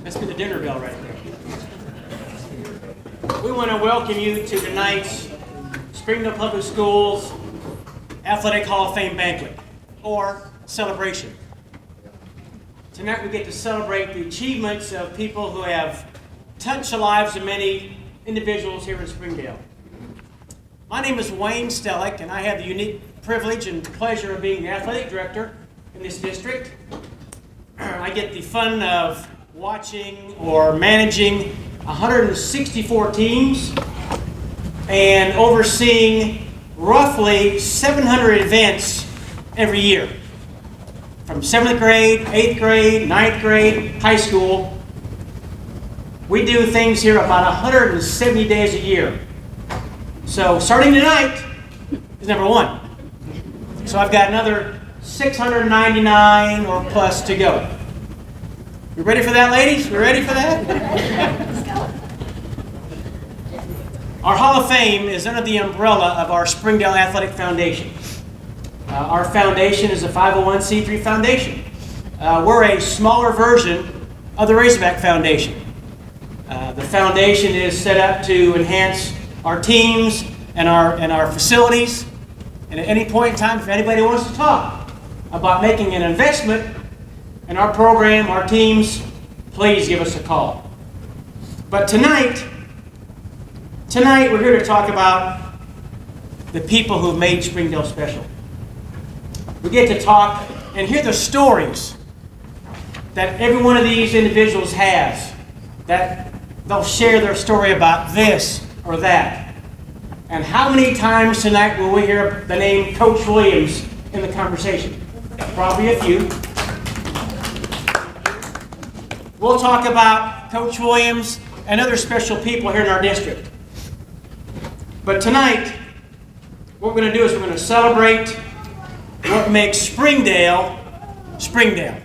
Must be the dinner bell right there. We want to welcome you to tonight's Springdale Public Schools Athletic Hall of Fame Banquet, or celebration. Tonight we get to celebrate the achievements of people who have touched the lives of many individuals here in Springdale. My name is Wayne Stellick, and I have the unique privilege and pleasure of being the athletic director in this district. I get the fun of watching or managing 164 teams and overseeing roughly 700 events every year. From 7th grade, 8th grade, 9th grade, high school. We do things here about 170 days a year. So starting tonight is number one. So I've got another 699 or plus to go. You ready for that, ladies? You ready for that? Let's go. Our Hall of Fame is under the umbrella of our Springdale Athletic Foundation. Our foundation is a 501c3 foundation. We're a smaller version of the Razorback Foundation. The foundation is set up to enhance our teams and our facilities. And at any point in time, if anybody wants to talk about making an investment in our program, our teams, please give us a call. But tonight we're here to talk about the people who've made Springdale special. We get to talk and hear the stories that every one of these individuals has, that they'll share their story about this or that. And how many times tonight will we hear the name Coach Williams in the conversation? Probably a few. We'll talk about Coach Williams and other special people here in our district. But tonight, what we're going to do is we're going to celebrate what makes Springdale, Springdale.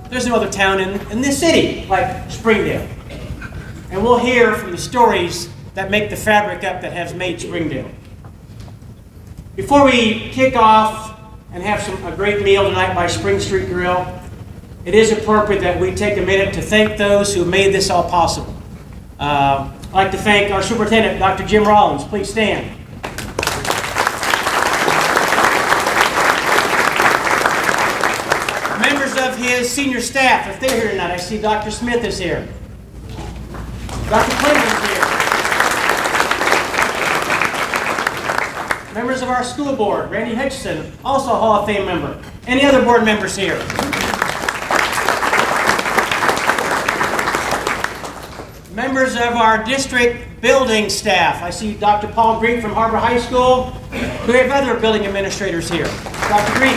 There's no other town in this city like Springdale. And we'll hear from the stories that make the fabric up that has made Springdale. Before we kick off and have a great meal tonight by Spring Street Grill, it is appropriate that we take a minute to thank those who made this all possible. I'd like to thank our superintendent, Dr. Jim Rollins. Please stand. Members of his senior staff, if they're here tonight, I see Dr. Smith is here. Dr. Clinton's here. Members of our school board, Randy Hutchison, also a Hall of Fame member. Any other board members here? Members of our district building staff. I see Dr. Paul Greek from HAR-BER High School. We have other building administrators here. Dr. Greek.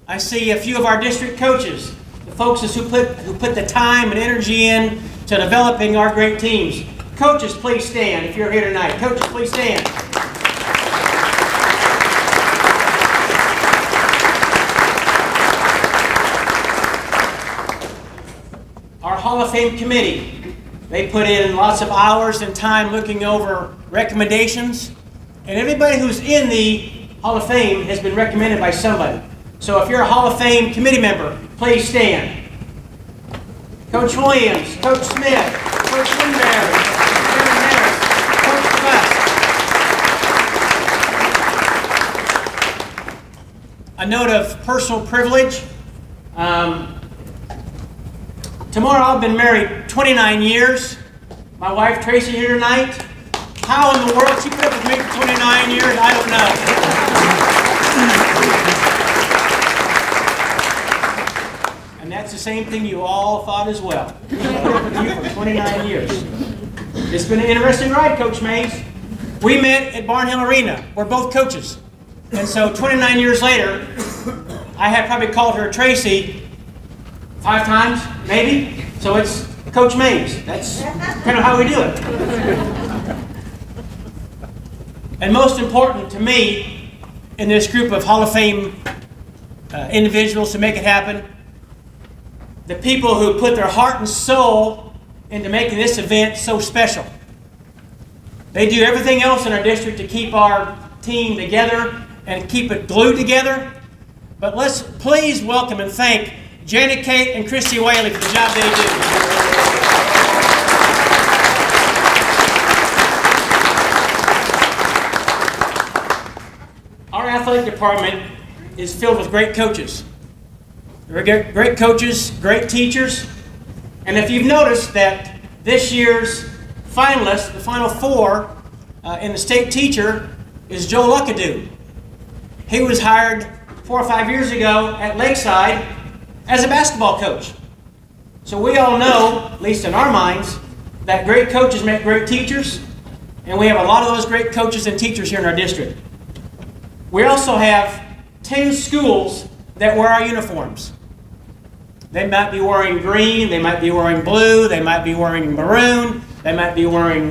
I see a few of our district coaches, the folks who put the time and energy in to developing our great teams. Coaches, please stand if you're here tonight. Coaches, please stand. Our Hall of Fame committee, they put in lots of hours and time looking over recommendations, and everybody who's in the Hall of Fame has been recommended by somebody. So if you're a Hall of Fame committee member, please stand. Coach Williams, Coach Smith, Coach Winberry, Kevin Harris, Coach DeBusk. A note of personal privilege. Tomorrow I've been married 29 years. My wife Tracy here tonight. How in the world she put up with me for 29 years, I don't know. And that's the same thing you all thought as well. I've been with you for 29 years. It's been an interesting ride, Coach Mays. We met at Barnhill Arena. We're both coaches. And so 29 years later, I have probably called her Tracy 5 times, maybe. So it's Coach Mays. That's kind of how we do it. And most important to me, in this group of Hall of Fame individuals to make it happen, the people who put their heart and soul into making this event so special. They do everything else in our district to keep our team together and keep it glued together. But let's please welcome and thank Janet, Kate, and Christy Whaley for the job they do. Our athletic department is filled with great coaches. There are great coaches, great teachers, and if you've noticed that this year's finalist, the final four in the state teacher, is Joe Luckadoo. He was hired 4 or 5 years ago at Lakeside as a basketball coach. So we all know, at least in our minds, that great coaches make great teachers, and we have a lot of those great coaches and teachers here in our district. We also have 10 schools that wear our uniforms. They might be wearing green, they might be wearing blue, they might be wearing maroon, they might be wearing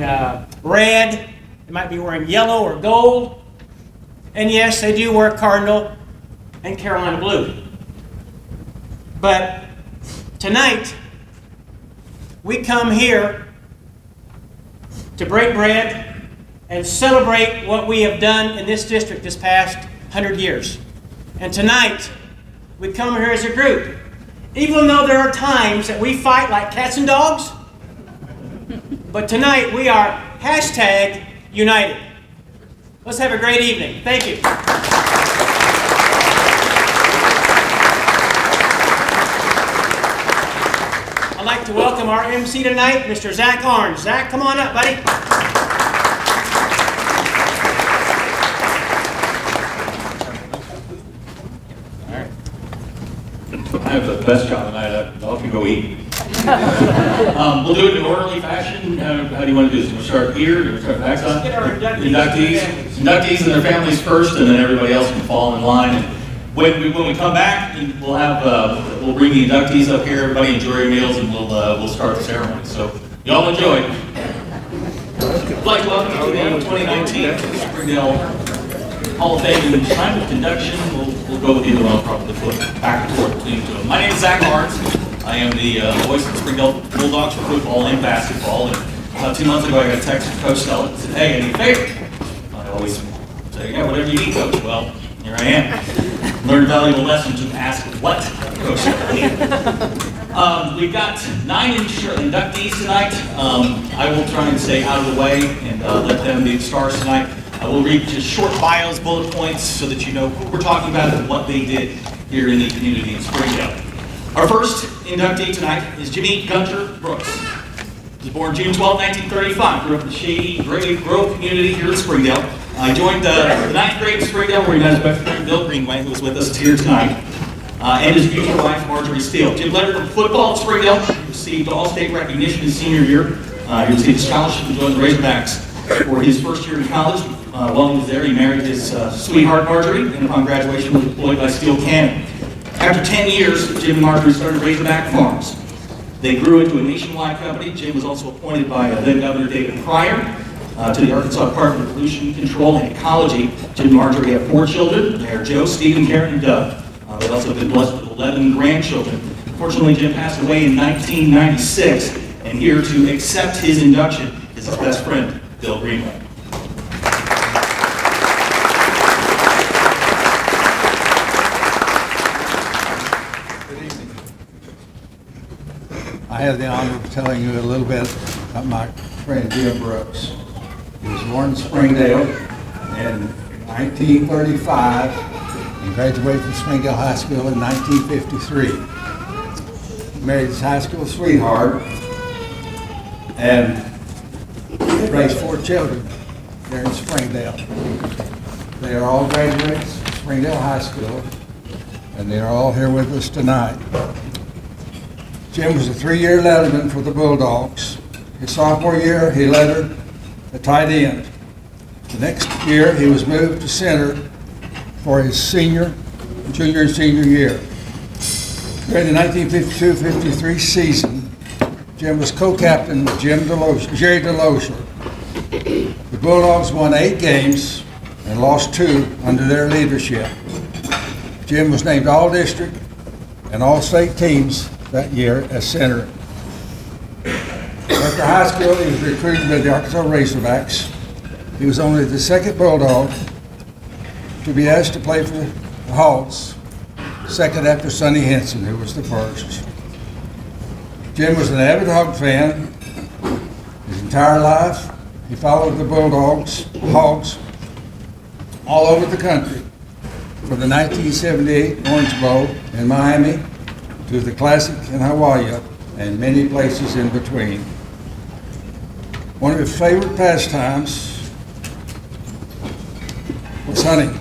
red, they might be wearing yellow or gold. And yes, they do wear Cardinal and Carolina blue. But tonight, we come here to break bread and celebrate what we have done in this district this past 100 years. And tonight, we come here as a group. Even though there are times that we fight like cats and dogs, but tonight we are hashtag united. Let's have a great evening. Thank you. I'd like to welcome our MC tonight, Mr. Zach Karns. Zach, come on up, buddy. I have the best job tonight. I'll can go eat. We'll do it in an orderly fashion. How do you want to do this? We'll start here. We'll start backside. Get our Inductees and their families first, and then everybody else can fall in line. And when we come back, we'll bring the inductees up here. Everybody enjoy your meals, and we'll start the ceremony. So y'all enjoy. I'd like to welcome you to the 2019 Springdale Hall of Fame and time of conduction. We'll go with either one, probably flip back and forth between the two of them. My name is Zach Karnes. I am the voice of the Springdale Bulldogs for football and basketball. And about 2 months ago, I got a text from Coach Stella and said, "Hey, I need a favor." I always say, "Yeah, whatever you need, Coach." Well, here I am. Learned a valuable lesson to ask what Coach Stella needed. We've got 9 inductees tonight. I will try and stay out of the way and let them be the stars tonight. I will read just short bios, bullet points, so that you know who we're talking about and what they did here in the community in Springdale. Our first inductee tonight is Jimmy Gunter Brooks. He was born June 12, 1935. Grew up in the Shady Grove community here in Springdale. I joined the 9th grade in Springdale, where he met his best friend Bill Greenway, who was with us here tonight, and his future wife Marjorie Steele. Jim led from football at Springdale. He received all-state recognition his senior year. He received a scholarship to join the Razorbacks for his first year in college. While he was there, he married his sweetheart Marjorie, and upon graduation was employed by Steele Cannon. After 10 years, Jim and Marjorie started Razorback Farms. They grew into a nationwide company. Jim was also appointed by then Governor David Pryor to the Arkansas Department of Pollution Control and Ecology. Jim and Marjorie have 4 children. They are Joe, Stephen, Karen, and Doug. They've also been blessed with 11 grandchildren. Unfortunately, Jim passed away in 1996, and here to accept his induction is his best friend, Bill Greenway. I have the honor of telling you a little bit about my friend Jim Brooks. He was born in Springdale in 1935 and graduated from Springdale High School in 1953. He married his high school sweetheart and raised 4 children there in Springdale. They are all graduates of Springdale High School, and they are all here with us tonight. Jim was a 3-year letterman for the Bulldogs. His sophomore year, he lettered at tight end. The next year, he was moved to center for his junior and senior year. During the 1952-53 season, Jim was co-captain with Jerry DeLozier. The Bulldogs won 8 games and lost 2 under their leadership. Jim was named All-District and All-State teams that year as center. After high school, he was recruited by the Arkansas Razorbacks. He was only the 2nd Bulldog to be asked to play for the Hobbs second after Sonny Henson, who was the first. Jim was an avid Hog fan. His entire life, he followed the Bulldogs, Hogs, all over the country, from the 1978 Orange Bowl in Miami to the Classic in Hawaii and many places in between. One of his favorite pastimes was hunting.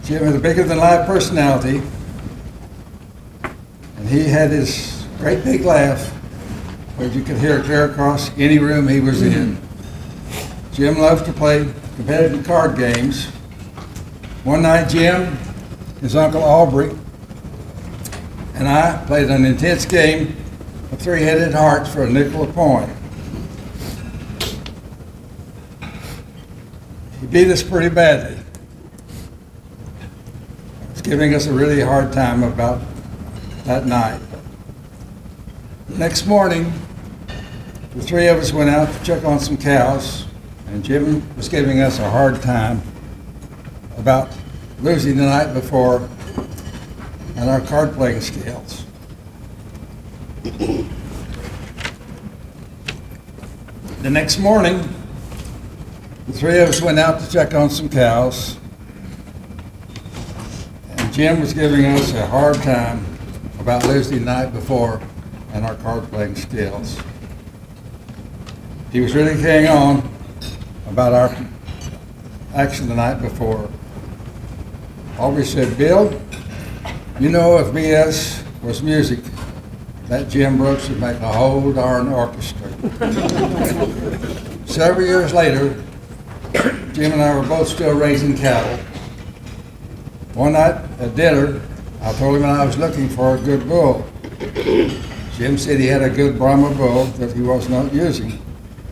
Jim had a bigger-than-life personality, and he had his great big laugh where you could hear it clear across any room he was in. Jim loved to play competitive card games. One night, Jim, his Uncle Aubrey, and I played an intense game of three-headed hearts for a nickel a point. He beat us pretty badly. He was giving us a really hard time about that night. Next morning, the three of us went out to check on some cows, and Jim was giving us a hard time about losing the night before on our card playing skills. The next morning, the three of us went out to check on some cows, and Jim was giving us a hard time about losing the night before and our card playing skills. He was really carrying on about our action the night before. Aubrey said, "Bill, you know if BS was music, that Jim Brooks would make a whole darn orchestra." Several years later, Jim and I were both still raising cattle. One night at dinner, I told him I was looking for a good bull. Jim said he had a good Brahma bull that he was not using,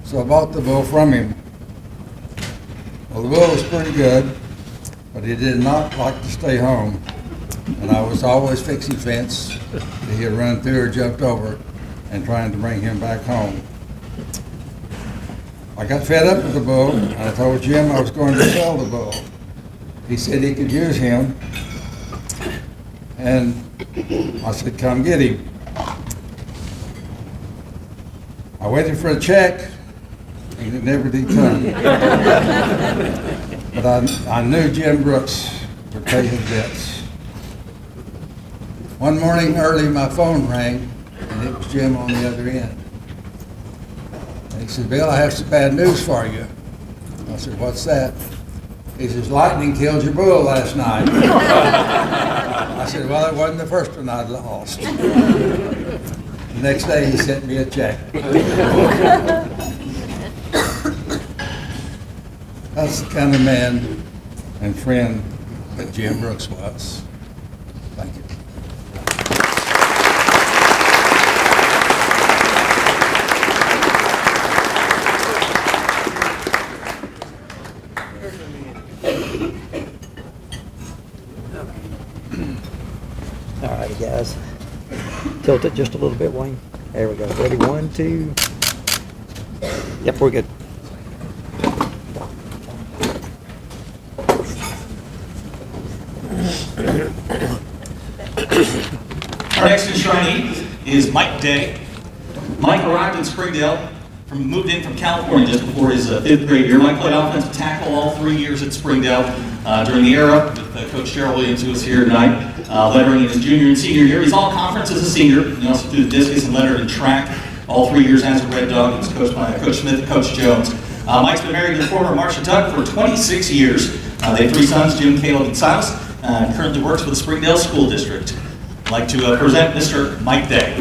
so I bought the bull from him. Well, the bull was pretty good, but he did not like to stay home, and I was always fixing fence that he had run through or jumped over and trying to bring him back home. I got fed up with the bull, and I told Jim I was going to sell the bull. He said he could use him, and I said, "Come get him." I waited for a check, and it never did come. But I knew Jim Brooks would pay his debts. One morning early, my phone rang, and it was Jim on the other end. And he said, "Bill, I have some bad news for you." I said, "What's that?" He says, "Lightning killed your bull last night." I said, "Well, it wasn't the first one I'd lost." The next day, he sent me a check. That's the kind of man and friend that Jim Brooks was. Thank you. All right, guys. Tilt it just a little bit, Wayne. There we go. Ready? 1, 2. Yep, we're good. Our next enshrinee is Mike Day. Mike arrived in Springdale, moved in from California just before his 5th grade year. Mike played offensive tackle all 3 years at Springdale during the era with Coach Cheryl Williams, who was here tonight, lettering in his junior and senior year. He's all conference as a senior. He also threw the discus and lettered in track all 3 years as a Red Dog. He was coached by Coach Smith and Coach Jones. Mike's been married to former Marcia Tuck for 26 years. They have 3 sons, Jim, Caleb, and Silas, and currently works for the Springdale School District. I'd like to present Mr. Mike Day.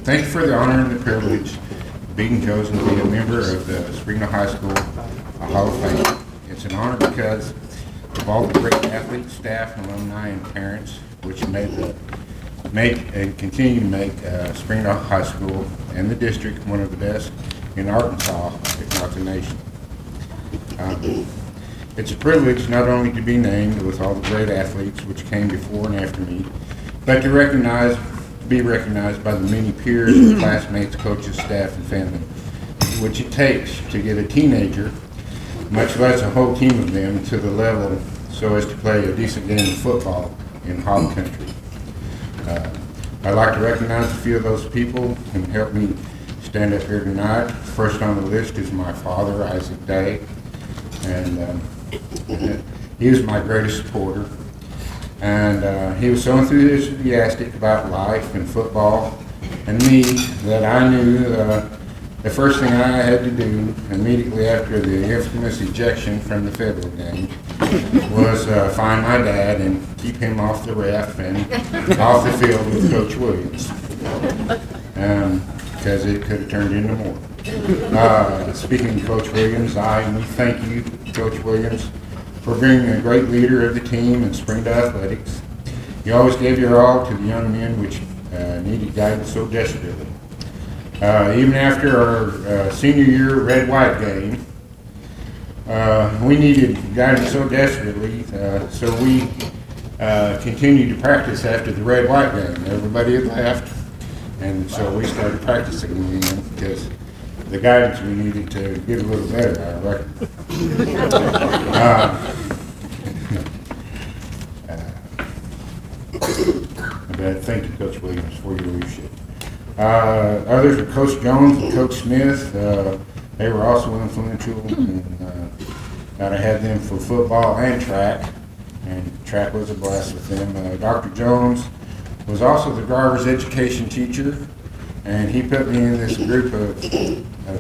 Thank you for the honor and the privilege of being chosen to be a member of the Springdale High School Hall of Fame. It's an honor because of all the great athletes, staff, alumni, and parents which make and continue to make Springdale High School and the district one of the best in Arkansas, if not the nation. It's a privilege not only to be named with all the great athletes which came before and after me, but to recognize be recognized by the many peers, and classmates, coaches, staff, and family, which it takes to get a teenager, much less a whole team of them, to the level so as to play a decent game of football in Hog Country. I'd like to recognize a few of those people who helped me stand up here tonight. First on the list is my father, Isaac Day, and he was my greatest supporter. And he was so enthusiastic about life and football and me that I knew the first thing I had to do immediately after the infamous ejection from the Federal game was find my dad and keep him off the ref and off the field with Coach Williams, because it could have turned into more. Speaking of Coach Williams, we thank you, Coach Williams, for being a great leader of the team in Springdale athletics. You always gave your all to the young men which needed guidance so desperately. Even after our senior year red-white game, we needed guidance so desperately, so we continued to practice after the red-white game. Everybody had left, and so we started practicing again because the guidance we needed to get a little better, I reckon. But thank you, Coach Williams, for your leadership. Others were Coach Jones and Coach Smith. They were also influential, and I had them for football and track, and track was a blast with them. Dr. Jones was also the driver's education teacher, and he put me in this group of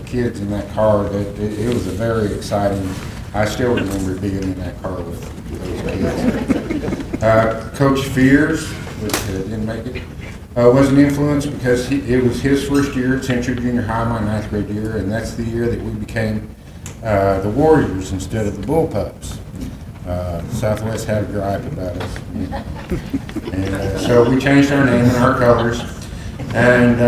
kids in that car. It was a very exciting. I still remember being in that car with those kids. Coach Fears, which didn't make it, was an influence because it was his first year at Central Junior High, my 9th grade year, and that's the year that we became the Warriors instead of the Bullpups. Southwest had a gripe about us, and so we changed our name and our colors, and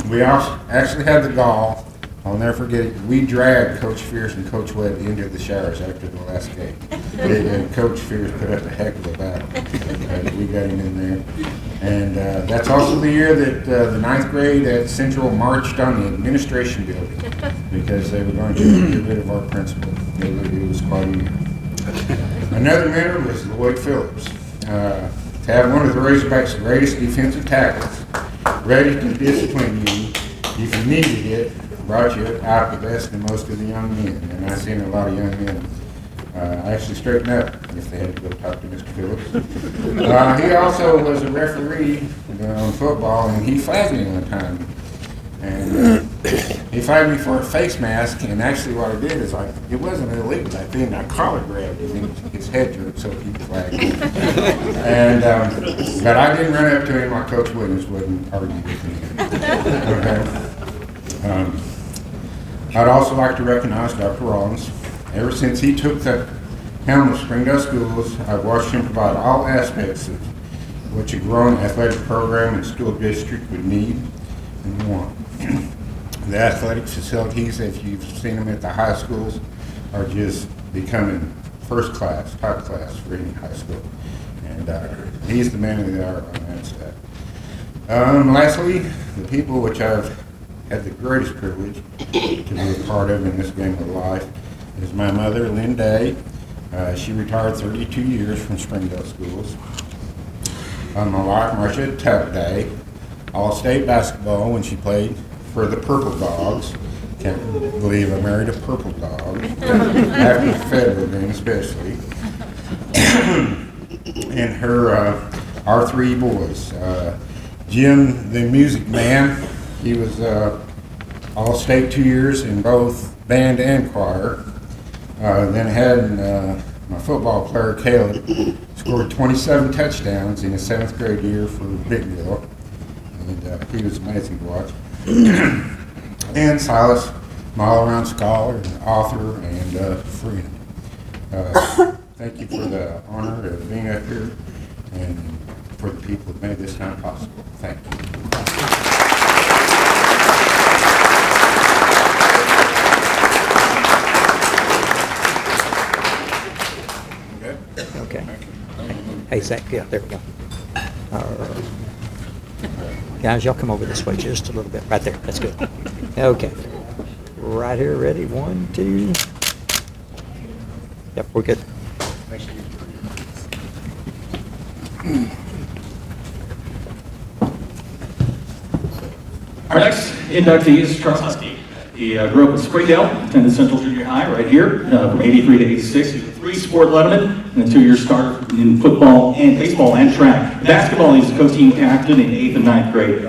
we also actually had the gall. I'll never forget it. We dragged Coach Fierce and Coach Webb into the showers after the last game. And Coach Fierce put up a heck of a battle. We got him in there. And that's also the year that the 9th grade at Central marched on the administration building because they were going to get rid of our principal. It was quite a year. Another mentor was Lloyd Phillips. To have one of the Razorbacks' greatest defensive tackles ready to discipline you if you needed it, brought you out the best in most of the young men. And I've seen a lot of young men actually straighten up if they had to go talk to Mr. Phillips. He also was a referee on football, and he flagged me one time. And he flagged me for a face mask, and actually what I did is it wasn't illegal. I think I collar grabbed him, and his head jerked, so he flagged me. And, but I didn't run up to him like Coach Williams wouldn't argue with me. Okay. I'd also like to recognize Dr. Rollins. Ever since he took the helm of Springdale Schools, I've watched him provide all aspects of what a growing athletic program and school district would need and want. The athletic facilities, if you've seen them at the high schools, are just becoming first class, top class for any high school. And he's the man of the hour on that stuff. Lastly, the people which I've had the greatest privilege to be a part of in this game of life is my mother, Lynn Day. She retired 32 years from Springdale Schools. My wife, Marcia Tuck Day, all-state basketball when she played for the Purple Dogs. Can't believe I married a purple dog, after the Federal game especially. And our three boys. Jim, the music man, he was all-state 2 years in both band and choir. Then I had my football player, Caleb, scored 27 touchdowns in his 7th grade year for Bigville. And he was amazing to watch. And Silas, my all-around scholar, and author, and friend. Thank you for the honor of being up here and for the people that made this time possible. Thank you. Okay. Hey, Zach, yeah, there we go. Guys, y'all come over this way just a little bit. Right there. That's good. Okay. Right here. Ready? 1, 2. Yep, we're good. Our next inductee is Charles Husky. He grew up in Springdale, attended Central Junior High right here from 83 to 86. He was a 3-sport letterman and a 2-year starter in football and baseball and track. Basketball, he was a co-team captain in 8th and 9th grade.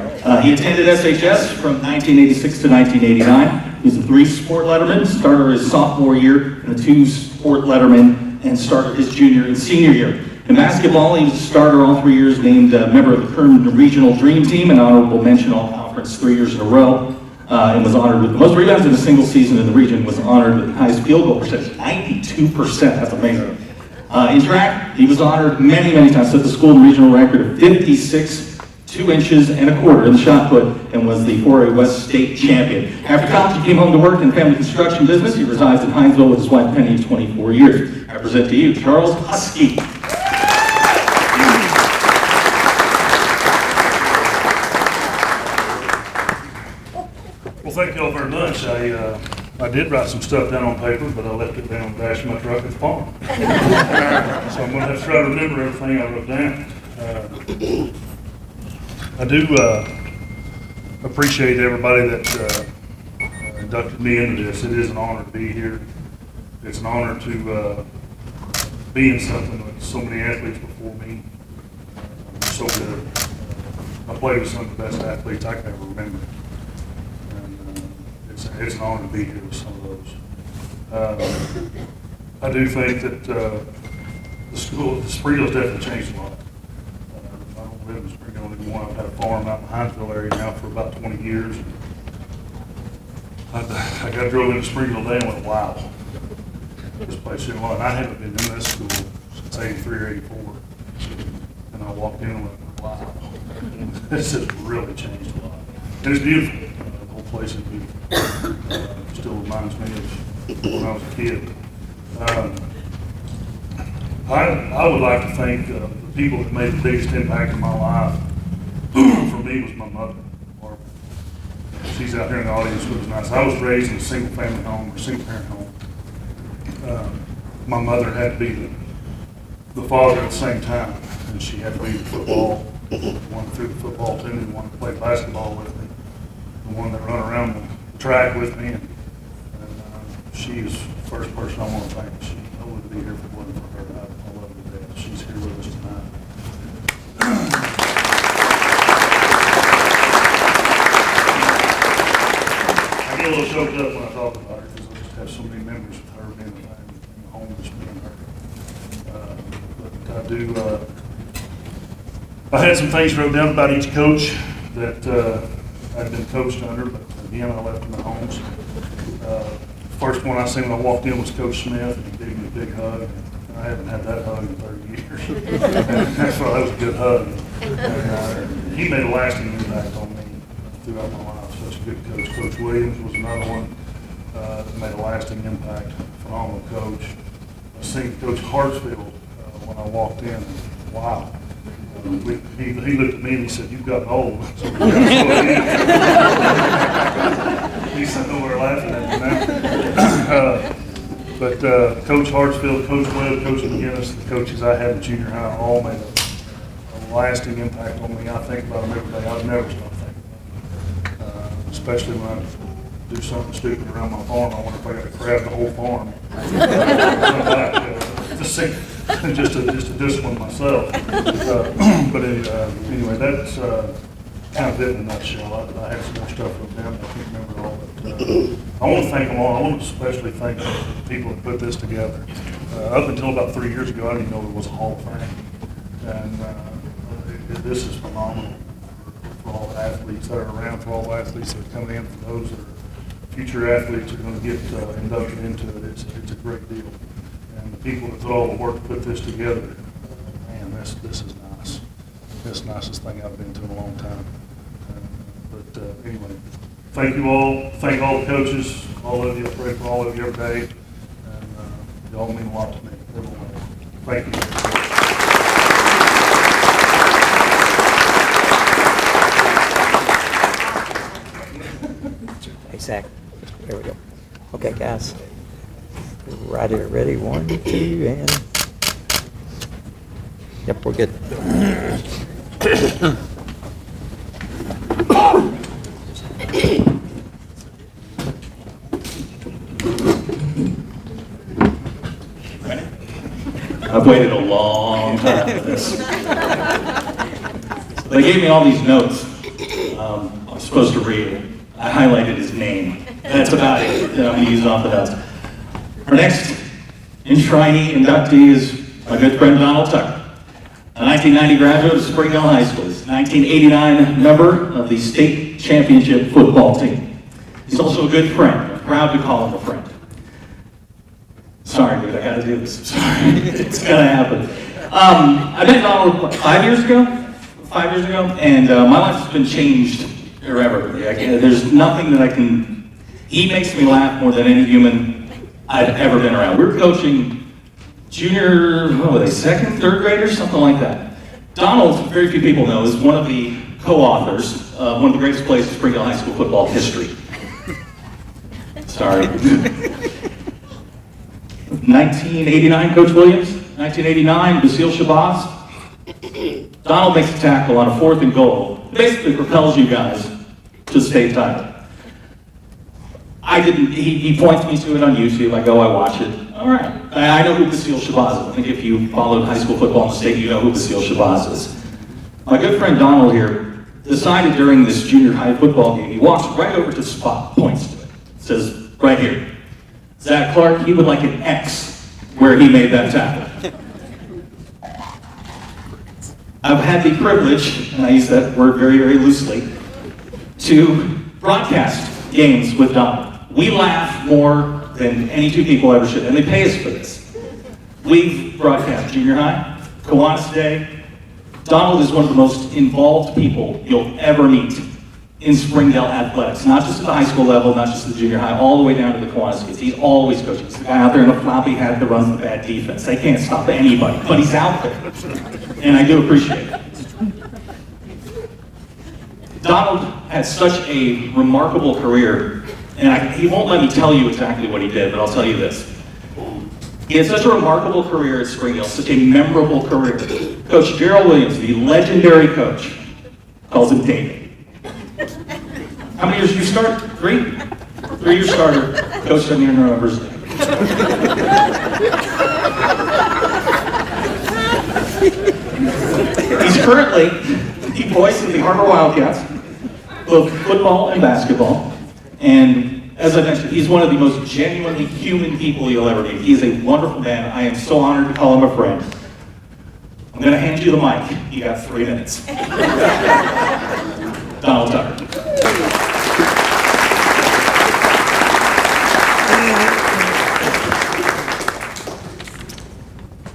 He attended SHS from 1986 to 1989. He was a 3-sport letterman, starter his sophomore year, and a 2-sport letterman, and started his junior and senior year. In basketball, he was a starter all 3 years, named a member of the Karns Regional Dream Team, and honorable mention all-conference 3 years in a row. And was honored with the most rebounds in a single season in the region, was honored with the highest field goal percentage, 92%, that's amazing. In track, he was honored many, many times, set the school regional record of 56, 2 inches and a quarter in the shot put, and was the 4A West state champion. After college, he came home to work in family construction business. He resides in Hinesville with his wife Penny of 24 years. I present to you Charles Husky. Well, thank you all very much. I did write some stuff down on paper, but I left it down on the dash of my truck at the farm. So I'm going to have to try to remember everything I wrote down. I do appreciate everybody that inducted me into this. It is an honor to be here. It's an honor to be in something with so many athletes before me. So good. I played with some of the best athletes I can ever remember. It's an honor to be here with some of those. I do think that the Springdale's definitely changed a lot. I don't live in Springdale anymore. I've had a farm out in the Hinesville area now for about 20 years. I got drove into Springdale today and went, wow, this place is a lot. I haven't been in this school since 83 or 84. And I walked in and went, wow, this has really changed a lot. And it's beautiful. The whole place is beautiful. Still reminds me of when I was a kid. I would like to thank the people that made the biggest impact in my life. For me, was my mother, Barbara. She's out here in the audience with us nice. I was raised in a single-family home or single-parent home. My mother had to be the father at the same time, and she had to be the football, one through the football team, and one that played basketball with me, the one that run around the track with me, and she is the first person I want to thank. I wouldn't be here if it wasn't for her. I love her to death. She's here with us tonight. I get a little choked up when I talk about her because I just have so many memories with her being in the home, just being her. But I do. I had some things wrote down about each coach that I'd been coached under, but again, I left in the homes. First one I seen when I walked in was Coach Smith, and he gave me a big hug. And I haven't had that hug in 30 years. So that was a good hug. And he made a lasting impact on me throughout my life. Such a good coach. Coach Williams was another one that made a lasting impact. Phenomenal coach. I seen Coach Hartsfield when I walked in. And, wow. He looked at me and he said, "You've gotten old." So he's sitting over there laughing at me now. But Coach Hartsfield, Coach Webb, Coach McGinnis, the coaches I had in junior high all made a lasting impact on me. I think about them every day. I've never stopped thinking about them. Especially when I do something stupid around my farm. I wonder if I got to grab the whole farm. Just to discipline myself. But anyway, that's kind of it in a nutshell. I had some more stuff written down, but I can't remember it all. But I want to thank them all. I want to especially thank the people that put this together. Up until about 3 years ago, I didn't even know there was a Hall of Fame. And this is phenomenal for all the athletes that are around, for all the athletes that are coming in, for those that are future athletes are going to get inducted into it. It's a great deal. And the people that put all the work to put this together, man, this is nice. It's the nicest thing I've been to in a long time. But anyway, thank you all. Thank all the coaches, all of you. I pray for all of you every day. And you all mean a lot to me. Everyone. Thank you. Exactly. There we go. Okay, guys. Right here. Ready? 1, 2, and... Yep, we're good. I've waited a long time for this. They gave me all these notes. I'm supposed to read it. I highlighted his name. That's about it. I'm going to use off the notes. Our next enshrinee inductee is my good friend Donald Tucker, a 1990 graduate of Springdale High School. He's a 1989 member of the state championship football team. He's also a good friend. I'm proud to call him a friend. Sorry, dude, I gotta do this. I'm sorry. It's gonna happen. I met Donald 5 years ago, and my life has been changed irreparably. There's nothing that I can. He makes me laugh more than any human I've ever been around. We were coaching junior, what were they, second, third graders, something like that. Donald, very few people know, is one of the co-authors of one of the greatest plays in Springdale High School football history. Sorry. 1989, Coach Williams. 1989, Basile Shabazz. Donald makes a tackle on a 4th and goal. Basically propels you guys to state title. He points me to it on YouTube. I go, I watch it. All right. I know who Basile Shabazz is. I think if you followed high school football in the state, you know who Basile Shabazz is. My good friend Donald here decided during this junior high football game, he walks right over to the spot, points to it, says, right here, Zach Clark, he would like an X where he made that tackle. I've had the privilege, and I use that word very, very loosely, to broadcast games with Donald. We laugh more than any two people ever should, and they pay us for this. We've broadcast junior high, Kiwanis Day. Donald is one of the most involved people you'll ever meet in Springdale athletics, not just at the high school level, not just at the junior high, all the way down to the Kiwanis kids. He's always coaching. He's the guy out there in a floppy hat that runs the bad defense. They can't stop anybody, but he's out there, and I do appreciate it. Donald had such a remarkable career, and he won't let me tell you exactly what he did, but I'll tell you this. He had such a remarkable career at Springdale, such a memorable career. Coach Gerald Williams, the legendary coach, calls him David. How many years did you start? 3? 3-year starter. Coach doesn't even remember his name. He's currently the voice of the HAR-BER Wildcats, both football and basketball. And as I mentioned, he's one of the most genuinely human people you'll ever meet. He's a wonderful man. I am so honored to call him a friend. I'm going to hand you the mic. You got 3 minutes. Donald Tucker.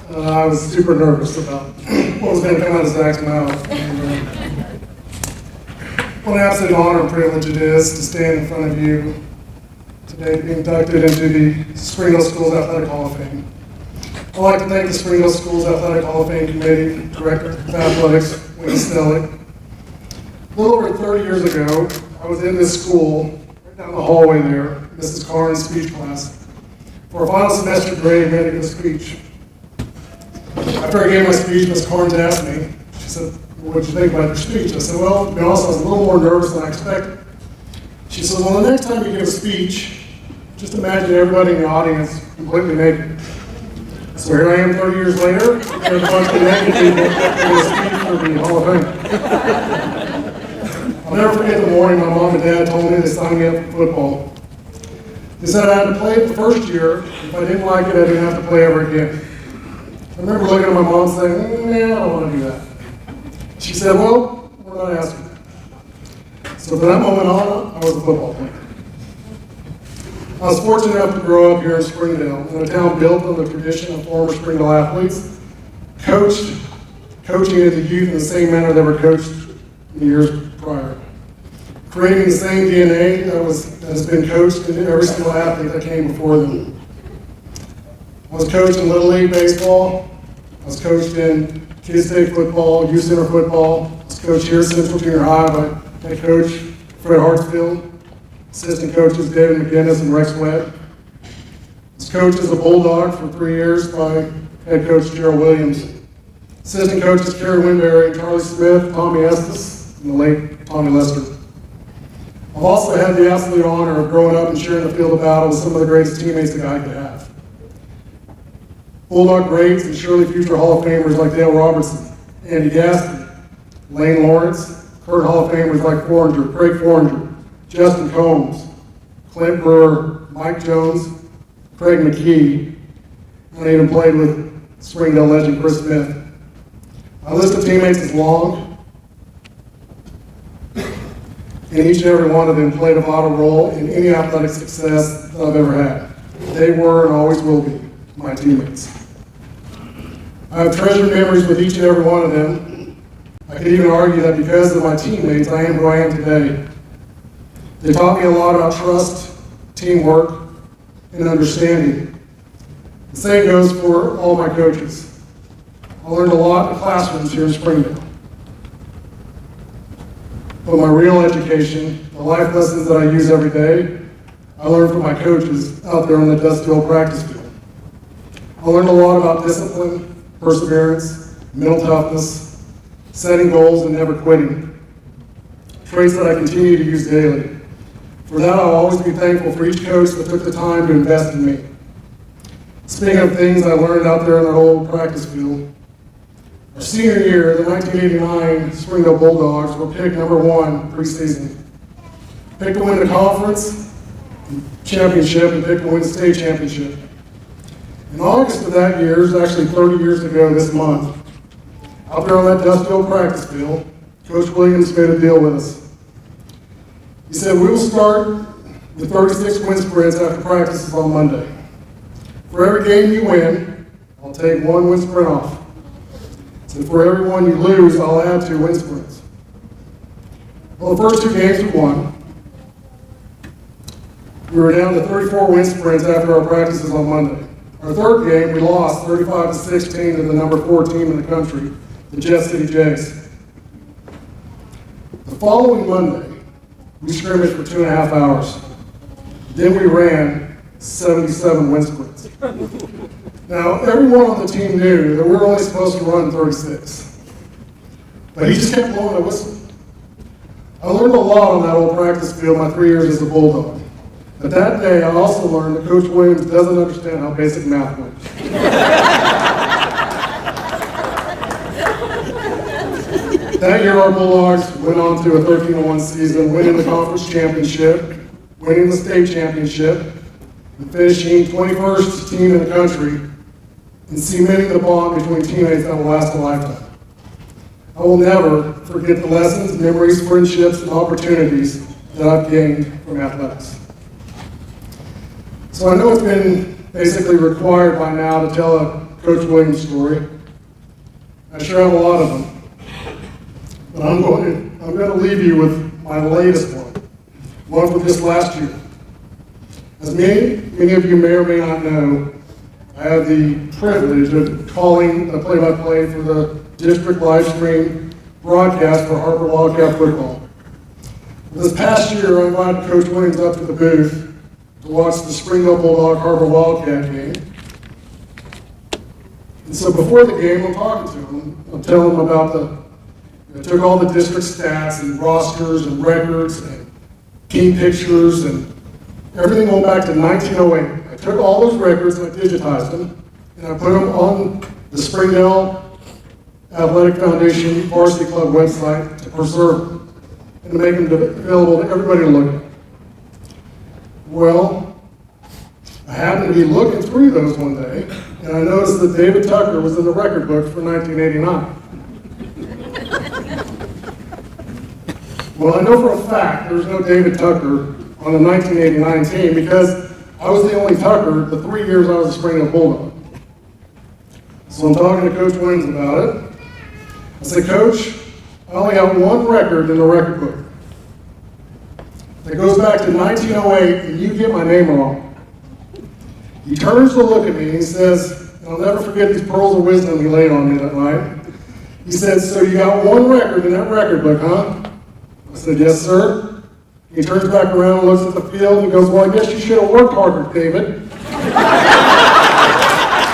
I was super nervous about what was going to come out of Zach's mouth. And, what an absolute honor and privilege it is to stand in front of you today, to be inducted into the Springdale Schools Athletic Hall of Fame. I'd like to thank the Springdale Schools Athletic Hall of Fame Committee, Director of Athletics, JOHNELLE. A little over 30 years ago, I was in this school, right down the hallway there, Mrs. Karns' speech class, for a final semester grade medical speech. After I gave my speech, Ms. Karns asked me, she said, what did you think about your speech? I said, well, to be honest, I was a little more nervous than I expected. She said, well, the next time you give a speech, just imagine everybody in the audience completely naked. So here I am 30 years later, there's a bunch of naked people giving a speech for the Hall of Fame. I'll never forget the morning my mom and dad told me they signed me up for football. They said I had to play it the first year. If I didn't like it, I didn't have to play ever again. I remember looking at my mom saying, nah, I don't want to do that. She said, well, we're not asking that. So from that moment on, I was a football player. I was fortunate enough to grow up here in Springdale, in a town built on the tradition of former Springdale athletes, coaching at the youth in the same manner they were coached in the years prior. Creating the same DNA that has been coached in every single athlete that came before them. I was coached in Little League baseball. I was coached in Kids State football, youth center football. I was coached here at Central Junior High by head coach Fred Hartsfield. Assistant coaches David McGinnis and Rex Webb. His coach is a Bulldog for 3 years by head coach Gerald Williams. Assistant coaches Kerry Winberry, Charlie Smith, Tommy Estes, and the late Tommy Lester. I've also had the absolute honor of growing up and sharing the field of battle with some of the greatest teammates the guy could have. Bulldog greats and surely future Hall of Famers like Dale Robertson, Andy Gaston, Lane Lawrence, current Hall of Famers like Forringer, Craig Forringer, Justin Combs, Clint Brewer, Mike Jones, Craig McKee, and I even played with Springdale legend Chris Smith. My list of teammates is long, and each and every one of them played a vital role in any athletic success that I've ever had. They were and always will be my teammates. I have treasured memories with each and every one of them. I could even argue that because of my teammates, I am who I am today. They taught me a lot about trust, teamwork, and understanding. The same goes for all my coaches. I learned a lot in classrooms here in Springdale. But my real education, the life lessons that I use every day, I learned from my coaches out there on the dusty old practice field. I learned a lot about discipline, perseverance, mental toughness, setting goals, and never quitting. Traits that I continue to use daily. For that, I'll always be thankful for each coach that took the time to invest in me. Speaking of things I learned out there in that old practice field, our senior year, the 1989 Springdale Bulldogs were picked #1 preseason. Picked to win the conference championship and picked to win the state championship. In August of that year, it was actually 30 years ago this month, out there on that dusty old practice field, Coach Williams made a deal with us. He said, we will start with 36 wind sprints after practices on Monday. For every game you win, I'll take 1 wind sprint off. So for every one you lose, I'll add 2 wind sprints. Well, the first 2 games we won. We were down to 34 wind sprints after our practices on Monday. Our third game, we lost 35-16 to the #4 team in the country, the Jet City Jays. The following Monday, we scrimmaged for 2.5 hours. Then we ran 77 wind sprints. Now, everyone on the team knew that we were only supposed to run 36. But he just kept blowing the whistle. I learned a lot on that old practice field my 3 years as a Bulldog. But that day, I also learned that Coach Williams doesn't understand how basic math works. That year, our Bulldogs went on to a 13-1 season, winning the conference championship, winning the state championship, and finishing 21st team in the country, and cementing the bond between teammates that will last a lifetime. I will never forget the lessons, memories, friendships, and opportunities that I've gained from athletics. So I know it's been basically required by now to tell a Coach Williams story. I sure have a lot of them. But I'm going to leave you with my latest one from just last year. As many of you may or may not know, I have the privilege of calling the play-by-play for the district live stream broadcast for HAR-BER Wildcat football. This past year, I invited Coach Williams up to the booth to watch the Springdale Bulldog HAR-BER Wildcat game. And so before the game, I'm talking to him. I'm telling him about I took all the district stats and rosters and records and team pictures and everything going back to 1908. I took all those records and I digitized them and I put them on the Springdale Athletic Foundation Varsity Club website to preserve them and to make them available to everybody to look at. Well, I happened to be looking through those one day and I noticed that David Tucker was in the record book for 1989. Well, I know for a fact there's no David Tucker on the 1989 team because I was the only Tucker the 3 years I was a Springdale Bulldog. So I'm talking to Coach Williams about it. I said, Coach, I only have one record in the record book. That goes back to 1908 and you get my name wrong. He turns to look at me and he says, and I'll never forget these pearls of wisdom he laid on me that night. He said, so you got one record in that record book, huh? I said, yes, sir. He turns back around, looks at the field, and goes, well, I guess you should have worked harder, David.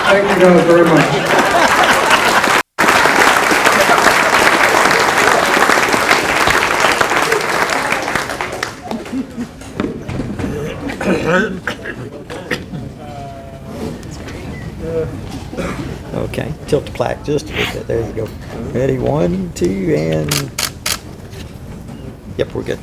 Thank you guys very much. Okay, tilt the plaque just a little bit. There you go. Ready, 1, 2, and yep, we're good.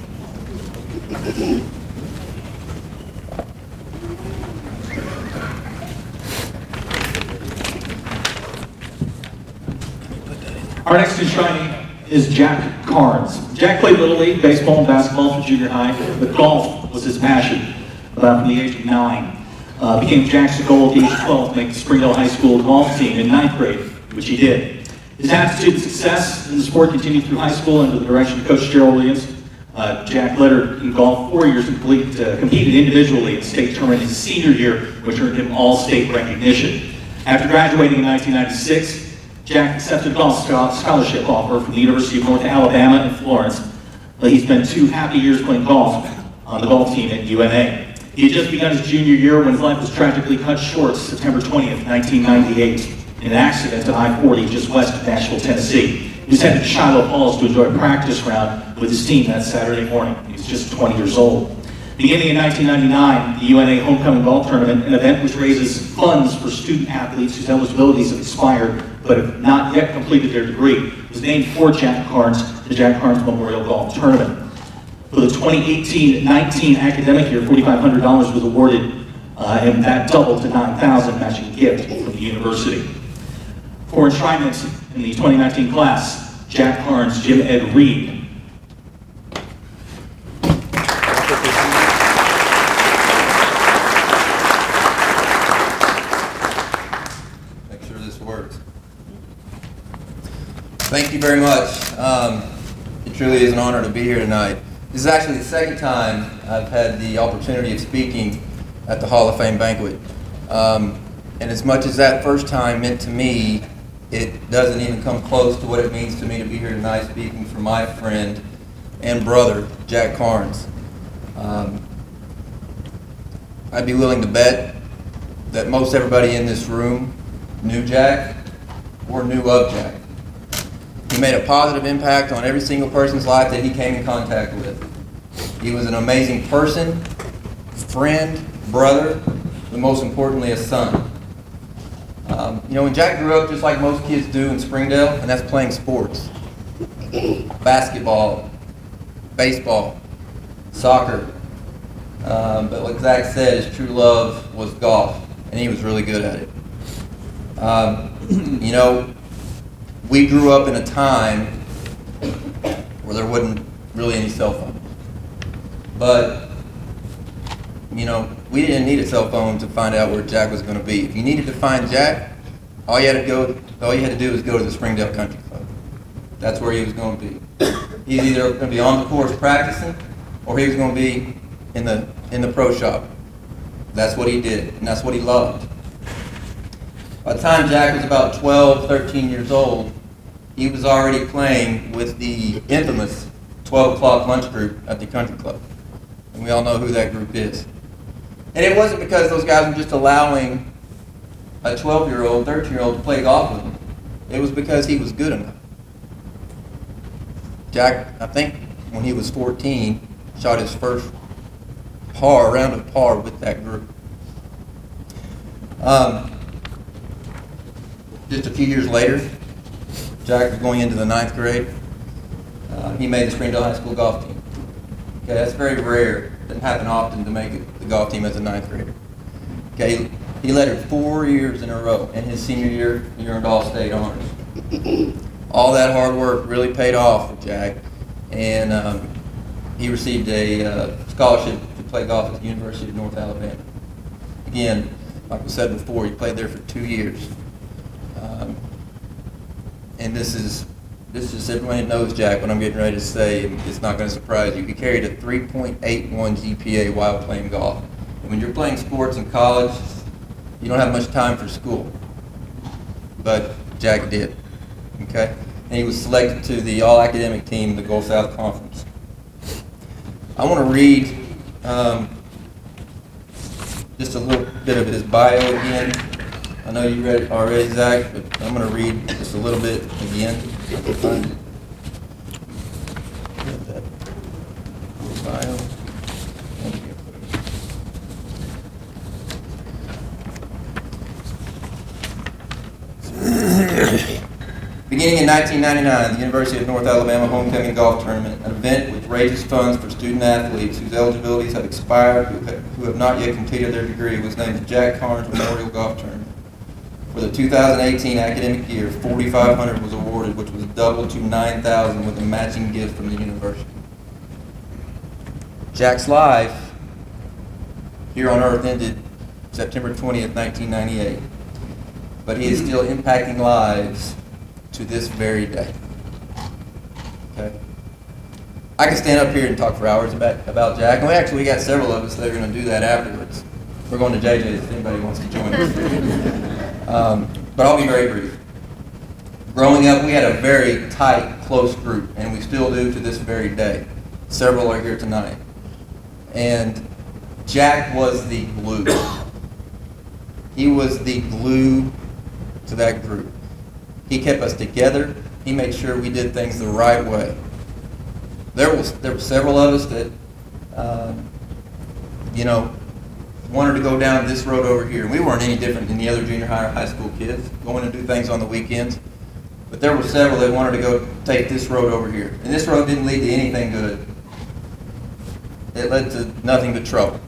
Our next enshrining is Jack Karns. Jack played Little League, baseball and basketball through junior high, but golf was his passion. About from the age of 9. Became Jack's goal at the age of 12 to make the Springdale High School golf team in 9th grade, which he did. His aptitude and success in the sport continued through high school under the direction of Coach Gerald Williams. Jack lettered in golf 4 years and competed individually in the state tournament his senior year, which earned him all-state recognition. After graduating in 1996, Jack accepted a golf scholarship offer from the University of North Alabama in Florence. He spent 2 happy years playing golf on the golf team at UNA. He had just begun his junior year when his life was tragically cut short September 20th, 1998, in an accident on I-40 just west of Nashville, Tennessee. He was headed to Shiloh Falls to enjoy a practice round with his team that Saturday morning. He was just 20 years old. Beginning in 1999, the UNA Homecoming Golf Tournament, an event which raises funds for student athletes whose eligibilities have expired but have not yet completed their degree, was named for Jack Karns, the Jack Karns Memorial Golf Tournament. For the 2018-19 academic year, $4,500 was awarded, and that doubled to $9,000 matching gift from the university. For enshrinement in the 2019 class, Jack Karns, Jim Ed Reed. Make sure this works. Thank you very much. It truly is an honor to be here tonight. This is actually the second time I've had the opportunity of speaking at the Hall of Fame banquet. And as much as that first time meant to me, it doesn't even come close to what it means to me to be here tonight speaking for my friend and brother, Jack Karns. I'd be willing to bet that most everybody in this room knew Jack or knew of Jack. He made a positive impact on every single person's life that he came in contact with. He was an amazing person, friend, brother, but most importantly, a son. When Jack grew up, just like most kids do in Springdale, and that's playing sports. Basketball, baseball, soccer. But like Zach said, his true love was golf, and he was really good at it. We grew up in a time where there wasn't really any cell phones. But, we didn't need a cell phone to find out where Jack was going to be. If you needed to find Jack, all you had to do was go to the Springdale Country Club. That's where he was going to be. He's either going to be on the course practicing, or he was going to be in the pro shop. That's what he did, and that's what he loved. By the time Jack was about 12, 13 years old, he was already playing with the infamous 12 o'clock lunch group at the country club. And we all know who that group is. And it wasn't because those guys were just allowing a 12-year-old, 13-year-old to play golf with him. It was because he was good enough. Jack, I think when he was 14, shot his first round of par with that group. Just a few years later, Jack was going into the 9th grade. He made the Springdale High School golf team. Okay, that's very rare. It doesn't happen often to make the golf team as a 9th grader. Okay, he lettered 4 years in a row. In his senior year, he earned all-state honors. All that hard work really paid off for Jack, and he received a scholarship to play golf at the University of North Alabama. Again, like we said before, he played there for 2 years. And this is everyone that knows Jack, what I'm getting ready to say, it's not going to surprise you. He carried a 3.81 GPA while playing golf. And when you're playing sports in college, you don't have much time for school. But Jack did. Okay? And he was selected to the all-academic team of the Gulf South Conference. I want to read just a little bit of his bio again. I know you read it already, Zach, but I'm going to read just a little bit again. Bio. Beginning in 1999, the University of North Alabama Homecoming Golf Tournament, an event which raises funds for student athletes whose eligibilities have expired who have not yet completed their degree, was named the Jack Karns Memorial Golf Tournament. For the 2018 academic year, $4,500 was awarded, which was doubled to $9,000 with a matching gift from the university. Jack's life here on earth ended September 20th, 1998, but he is still impacting lives to this very day. Okay? I could stand up here and talk for hours about Jack, and we got several of us that are going to do that afterwards. We're going to JJ's if anybody wants to join us. But I'll be very brief. Growing up, we had a very tight, close group, and we still do to this very day. Several are here tonight. And Jack was the glue. He was the glue to that group. He kept us together. He made sure we did things the right way. There were several of us that, wanted to go down this road over here. We weren't any different than the other junior high or high school kids, going to do things on the weekends. But there were several that wanted to go take this road over here. And this road didn't lead to anything good. It led to nothing but trouble.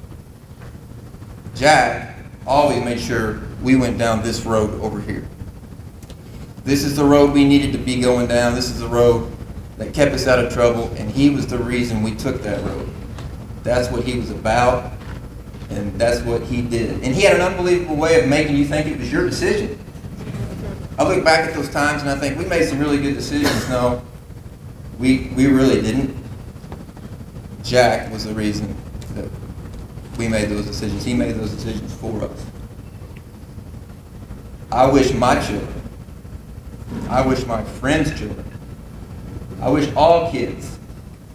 Jack always made sure we went down this road over here. This is the road we needed to be going down. This is the road that kept us out of trouble, and he was the reason we took that road. That's what he was about, and that's what he did. And he had an unbelievable way of making you think it was your decision. I look back at those times and I think we made some really good decisions. No, we really didn't. Jack was the reason that we made those decisions. He made those decisions for us. I wish my children, I wish my friends' children, I wish all kids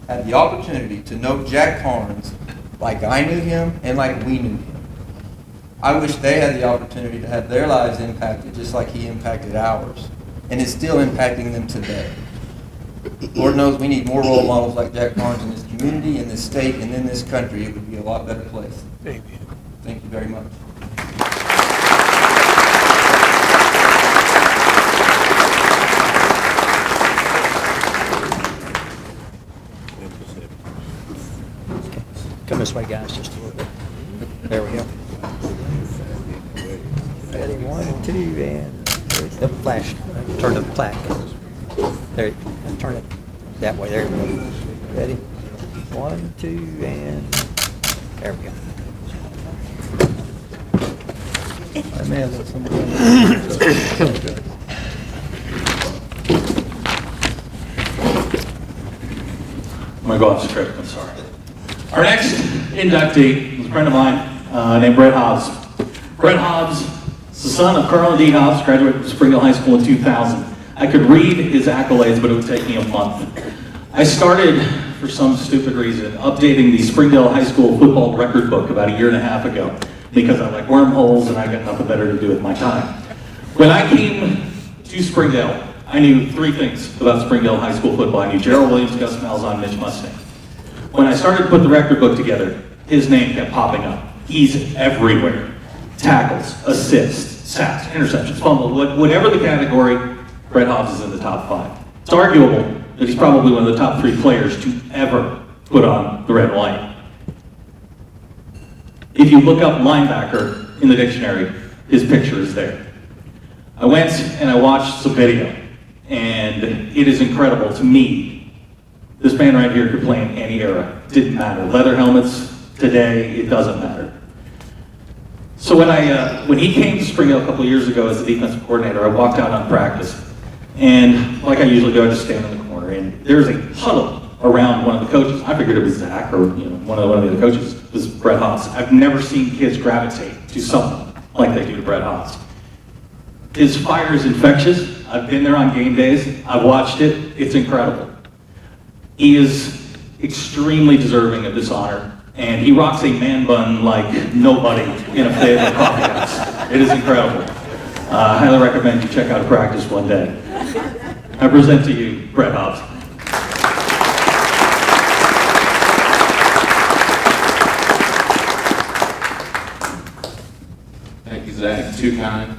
had the opportunity to know Jack Karns like I knew him and like we knew him. I wish they had the opportunity to have their lives impacted just like he impacted ours, and is still impacting them today. Lord knows we need more role models like Jack Karns in this community, in this state, and in this country. It would be a lot better place. Amen. Thank you very much. Come this way, guys, just a little bit. There we go. Ready, 1, 2, and the flash. Turn the plaque. There, turn it that way. There we go. Ready? 1, 2, and there we go. I may have let somebody I'm going to go off script, I'm sorry. Our next inductee is a friend of mine named Brett Hobbs. Brett Hobbs is the son of Carl and Dee Hobbs, graduated from Springdale High School in 2000. I could read his accolades, but it would take me a month. I started, for some stupid reason, updating the Springdale High School football record book about a year and a half ago because I like wormholes and I got nothing better to do with my time. When I came to Springdale, I knew 3 things about Springdale High School football. I knew Gerald Williams, Gus Malzahn, Mitch Mustang. When I started to put the record book together, his name kept popping up. He's everywhere. Tackles, assists, sacks, interceptions, fumbles, whatever the category, Brett Hobbs is in the top 5. It's arguable that he's probably one of the top 3 players to ever put on the red and white. If you look up linebacker in the dictionary, his picture is there. I went and I watched some video, and it is incredible to me. This man right here could play in any era. Didn't matter. Leather helmets, today, it doesn't matter. So when he came to Springdale a couple of years ago as the defensive coordinator, I walked out on practice. And like I usually do, I just stand in the corner. And there's a huddle around one of the coaches. I figured it was Zach or one of the other coaches. It was Brett Hobbs. I've never seen kids gravitate to someone like they do to Brett Hobbs. His fire is infectious. I've been there on game days. I've watched it. It's incredible. He is extremely deserving of this honor, and he rocks a man bun like nobody in a Fayetteville coffee house. It is incredible. I highly recommend you check out a practice one day. I present to you Brett Hobbs. Thank you, Zach. Too kind.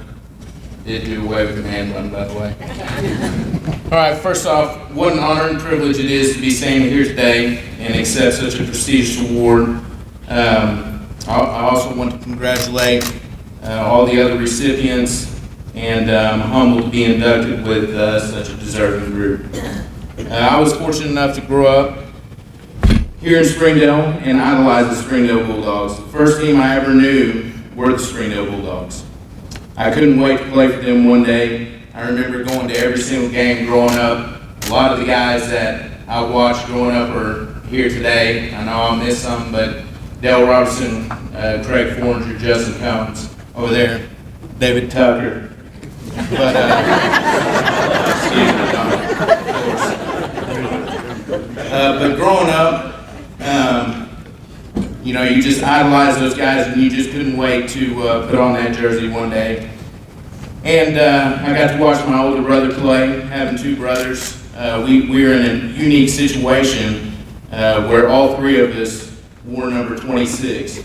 Did do away with the man bun, by the way. All right, first off, what an honor and privilege it is to be standing here today and accept such a prestigious award. I also want to congratulate all the other recipients, and I'm humbled to be inducted with such a deserving group. I was fortunate enough to grow up here in Springdale and idolize the Springdale Bulldogs. The first team I ever knew were the Springdale Bulldogs. I couldn't wait to play for them one day. I remember going to every single game growing up. A lot of the guys that I watched growing up are here today. I know I'll miss some, but Dale Robertson, Craig Forringer, Justin Combs over there, David Tucker. But, excuse me, Don, of course. But growing up, you know, you just idolize those guys and you just couldn't wait to put on that jersey one day. And I got to watch my older brother play, having two brothers. We were in a unique situation where all three of us wore number 26.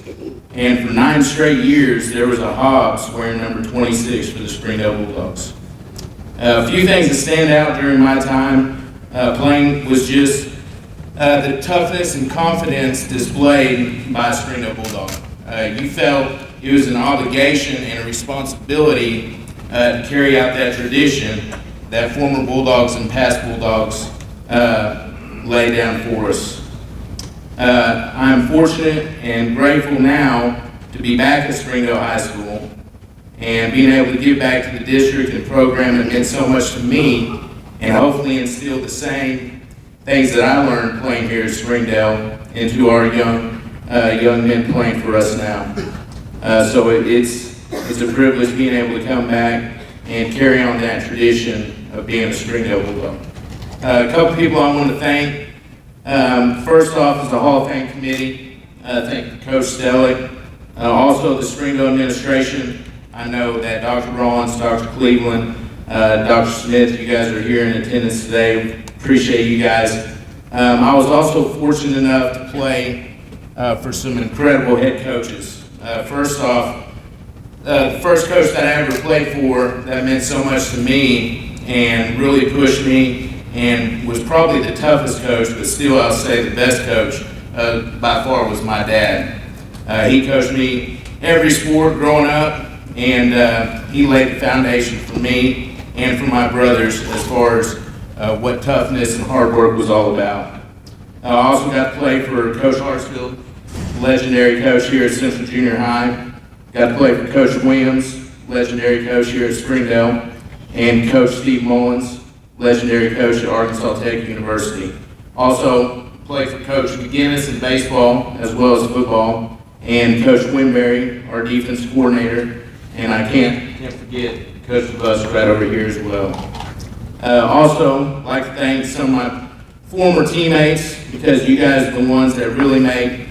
And for 9 straight years, there was a Hobbs wearing number 26 for the Springdale Bulldogs. A few things that stand out during my time playing was just the toughness and confidence displayed by a Springdale Bulldog. You felt it was an obligation and a responsibility to carry out that tradition that former Bulldogs and past Bulldogs laid down for us. I am fortunate and grateful now to be back at Springdale High School and being able to give back to the district and program that meant so much to me, and hopefully instill the same things that I learned playing here at Springdale into our young men playing for us now. So it's a privilege being able to come back and carry on that tradition of being a Springdale Bulldog. A couple people I want to thank. First off is the Hall of Fame Committee. Thank Coach Stellick. Also the Springdale administration. I know that Dr. Rollins, Dr. Cleveland, Dr. Smith, you guys are here in attendance today. Appreciate you guys. I was also fortunate enough to play for some incredible head coaches. First off, the first coach that I ever played for that meant so much to me and really pushed me and was probably the toughest coach, but still I'll say the best coach by far was my dad. He coached me every sport growing up, and he laid the foundation for me and for my brothers as far as what toughness and hard work was all about. I also got to play for Coach Hartsfield, legendary coach here at Central Junior High. Got to play for Coach Williams, legendary coach here at Springdale, and Coach Steve Mullins, legendary coach at Arkansas Tech University. Also played for Coach McGinnis in baseball as well as football, and Coach Winberry, our defense coordinator, and I can't forget Coach DEBUSK right over here as well. Also, I'd like to thank some of my former teammates, because you guys are the ones that really make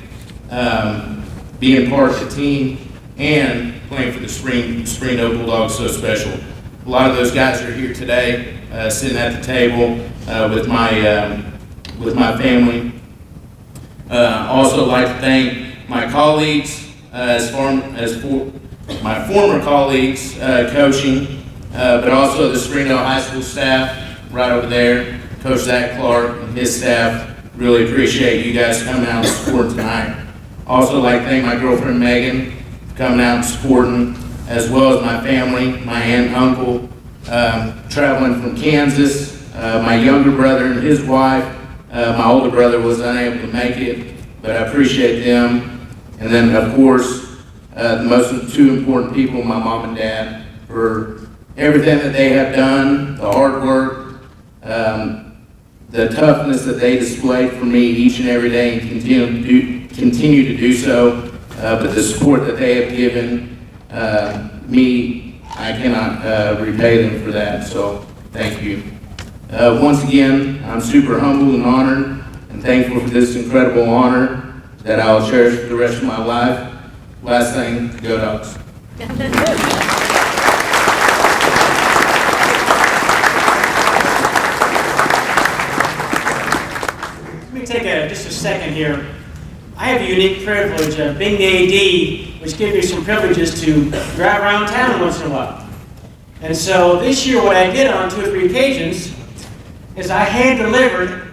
being part of the team and playing for the Springdale Bulldogs so special. A lot of those guys are here today, sitting at the table with my family. Also, like to thank my colleagues, my former colleagues coaching, but also the Springdale High School staff right over there, Coach Zach Clark and his staff. Really appreciate you guys coming out and supporting tonight. Also like to thank my girlfriend Megan for coming out and supporting, as well as my family, my aunt and uncle, traveling from Kansas, my younger brother and his wife. My older brother was unable to make it, but I appreciate them. And then of course, the most two important people, my mom and dad, for everything that they have done, the hard work, the toughness that they displayed for me each and every day, and continue to do so, but the support that they have given me, I cannot repay them for that, so thank you. Once again, I'm super humbled and honored and thankful for this incredible honor that I'll cherish for the rest of my life. Last thing, go Dogs. Let me take just a second here. I have a unique privilege of being the AD, which gives me some privileges to drive around town once in a while. And so this year what I did on 2 or 3 occasions is I hand-delivered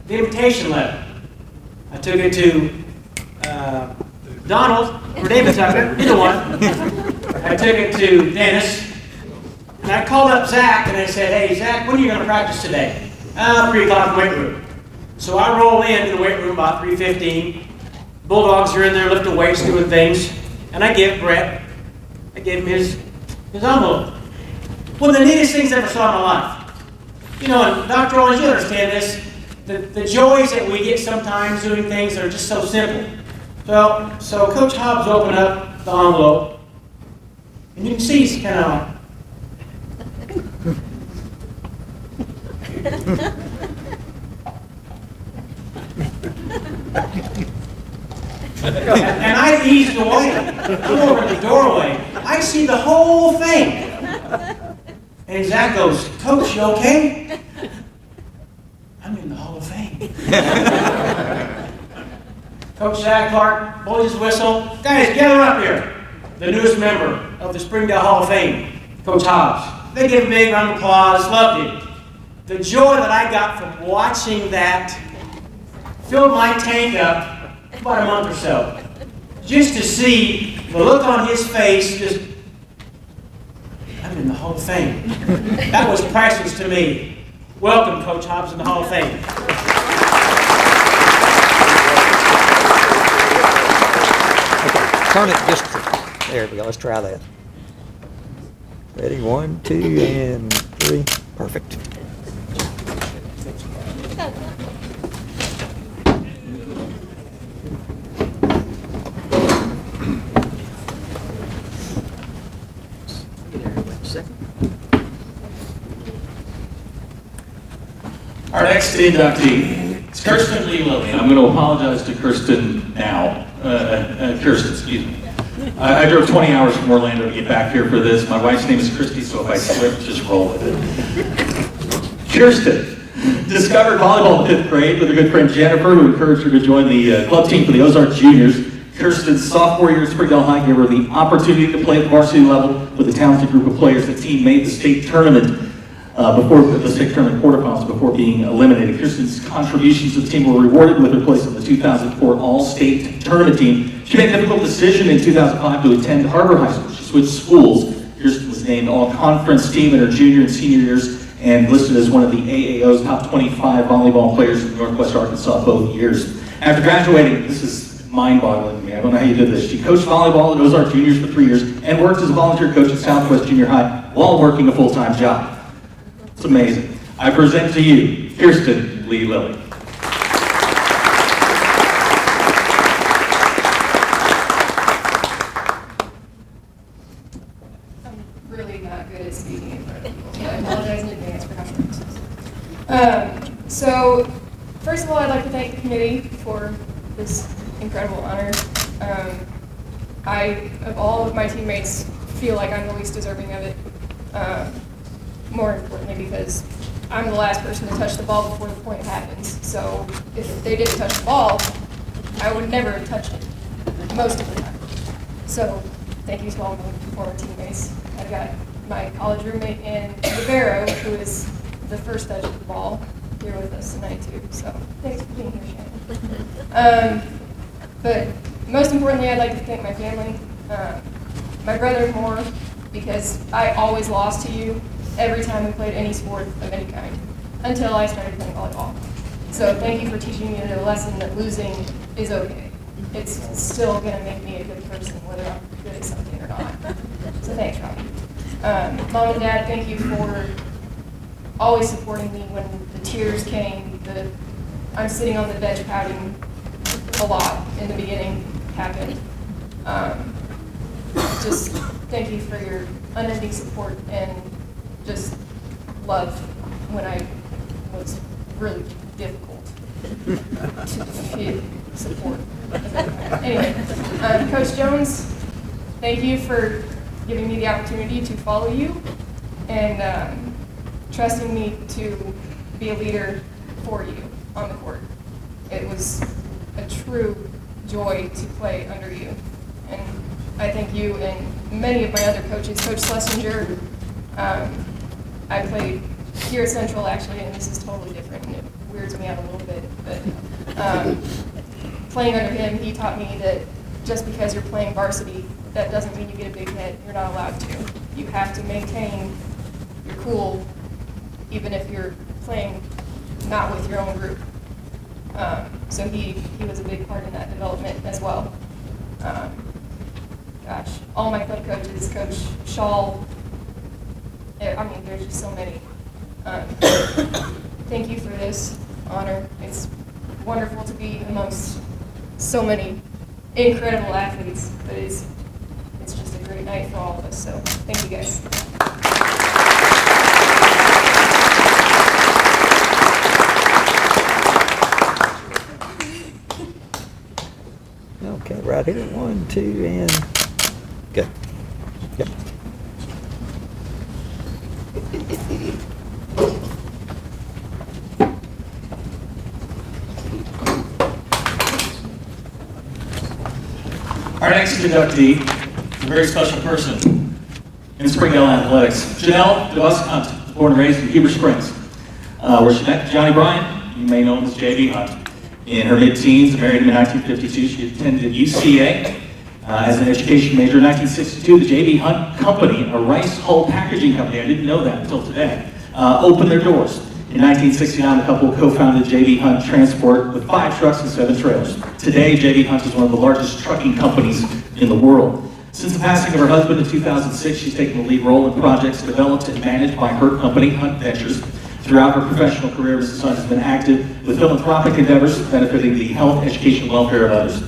the invitation letter. I took it to Donald, or David Tucker, either one. I took it to Dennis, and I called up Zach and I said, hey Zach, when are you going to practice today? 3 o'clock in the weight room. So I roll into the weight room about 3:15. Bulldogs are in there lifting weights, doing things, and I give Brett, I gave him his envelope. One of the neatest things I ever saw in my life. You know, and Dr. Owens, you understand this, the joys that we get sometimes doing things that are just so simple. Well, so Coach Hobbs opened up the envelope, and you can see he's kind of and I eased away. I'm over at the doorway. I see the whole thing. And Zach goes, Coach, you okay? I'm in the Hall of Fame. Coach Zach Clark blows his whistle. Guys, gather up here. The newest member of the Springdale Hall of Fame, Coach Hobbs. They give him a big round of applause. Loved it. The joy that I got from watching that filled my tank up about a month or so. Just to see the look on his face, just, I'm in the Hall of Fame. That was priceless to me. Welcome, Coach Hobbs, in the Hall of Fame. Okay, turn it just, there we go, let's try that. Ready, 1, 2, and 3, perfect. Our next inductee is Kirsten Lee Lilly. I'm going to apologize to Kirsten now. Kirsten, excuse me. I drove 20 hours from Orlando to get back here for this. My wife's name is Christy, so if I slip, just roll with it. Kirsten discovered volleyball in 5th grade with her good friend Jennifer, who encouraged her to join the club team for the Ozark Juniors. Kirsten's sophomore year at Springdale High gave her the opportunity to play at the varsity level with a talented group of players. The team made the state tournament before the state tournament quarterfinals before being eliminated. Kirsten's contributions to the team were rewarded with her place on the 2004 All-State Tournament team. She made a difficult decision in 2005 to attend HAR-BER High School. She switched schools. Kirsten was named All-Conference team in her junior and senior years and listed as one of the AAO's top 25 volleyball players in Northwest Arkansas both years. After graduating, this is mind-boggling to me. I don't know how you did this. She coached volleyball at Ozark Juniors for 3 years and worked as a volunteer coach at Southwest Junior High while working a full-time job. It's amazing. I present to you, Kirsten Lee Lilly. I'm really not good at speaking in front of people, so I apologize in advance for how much. So, first of all, I'd like to thank the committee for this incredible honor. I, of all of my teammates, feel like I'm the least deserving of it. More importantly, because I'm the last person to touch the ball before the point happens. So if they didn't touch the ball, I would never have touched it, most of the time. So thank you to all my former teammates. I've got my college roommate in Rivero, who is the first touch of the ball, here with us tonight too. So thanks for being here, Shannon. But most importantly, I'd like to thank my family, my brother more, because I always lost to you every time we played any sport of any kind, until I started playing volleyball. So thank you for teaching me the lesson that losing is okay. It's still gonna make me a good person, whether I'm good at something or not. So thanks, Robbie. Mom and Dad, thank you for always supporting me when the tears came, I'm sitting on the bench pouting a lot in the beginning happened. Just thank you for your unending support and just love when I was really difficult. support. Anyway, Coach Jones, thank you for giving me the opportunity to follow you and trusting me to be a leader for you on the court. It was a true joy to play under you. And I thank you and many of my other coaches, Coach Schlesinger. I played here at Central actually, and this is totally different and it weirds me out a little bit. But playing under him, he taught me that just because you're playing varsity, that doesn't mean you get a big hit. You're not allowed to. You have to maintain your cool, even if you're playing not with your own group. So he was a big part in that development as well. Gosh, all my club coaches, Coach Shaw, I mean, there's just so many. Thank you for this honor. It's wonderful to be amongst so many incredible athletes, but it's just a great night for all of us, so thank you guys. Okay, right here, 1, 2, and good. Yep. Our next inductee is a very special person in Springdale athletics. JOHNELLE DEBUSK, born and raised in Heber Springs, where she met Johnny Bryan. You may know him as J.B. Hunt. In her mid-teens, married him in 1952, she attended UCA as an education major. In 1962, the J.B. Hunt Company, a rice hull packaging company, I didn't know that until today, opened their doors. In 1969, the couple co-founded J.B. Hunt Transport with 5 trucks and 7 trailers. Today, J.B. Hunt is one of the largest trucking companies in the world. Since the passing of her husband in 2006, she's taken the lead role in projects developed and managed by her company, Hunt Ventures. Throughout her professional career, Mrs. Hunt has been active with philanthropic endeavors benefiting the health, education, and welfare of others,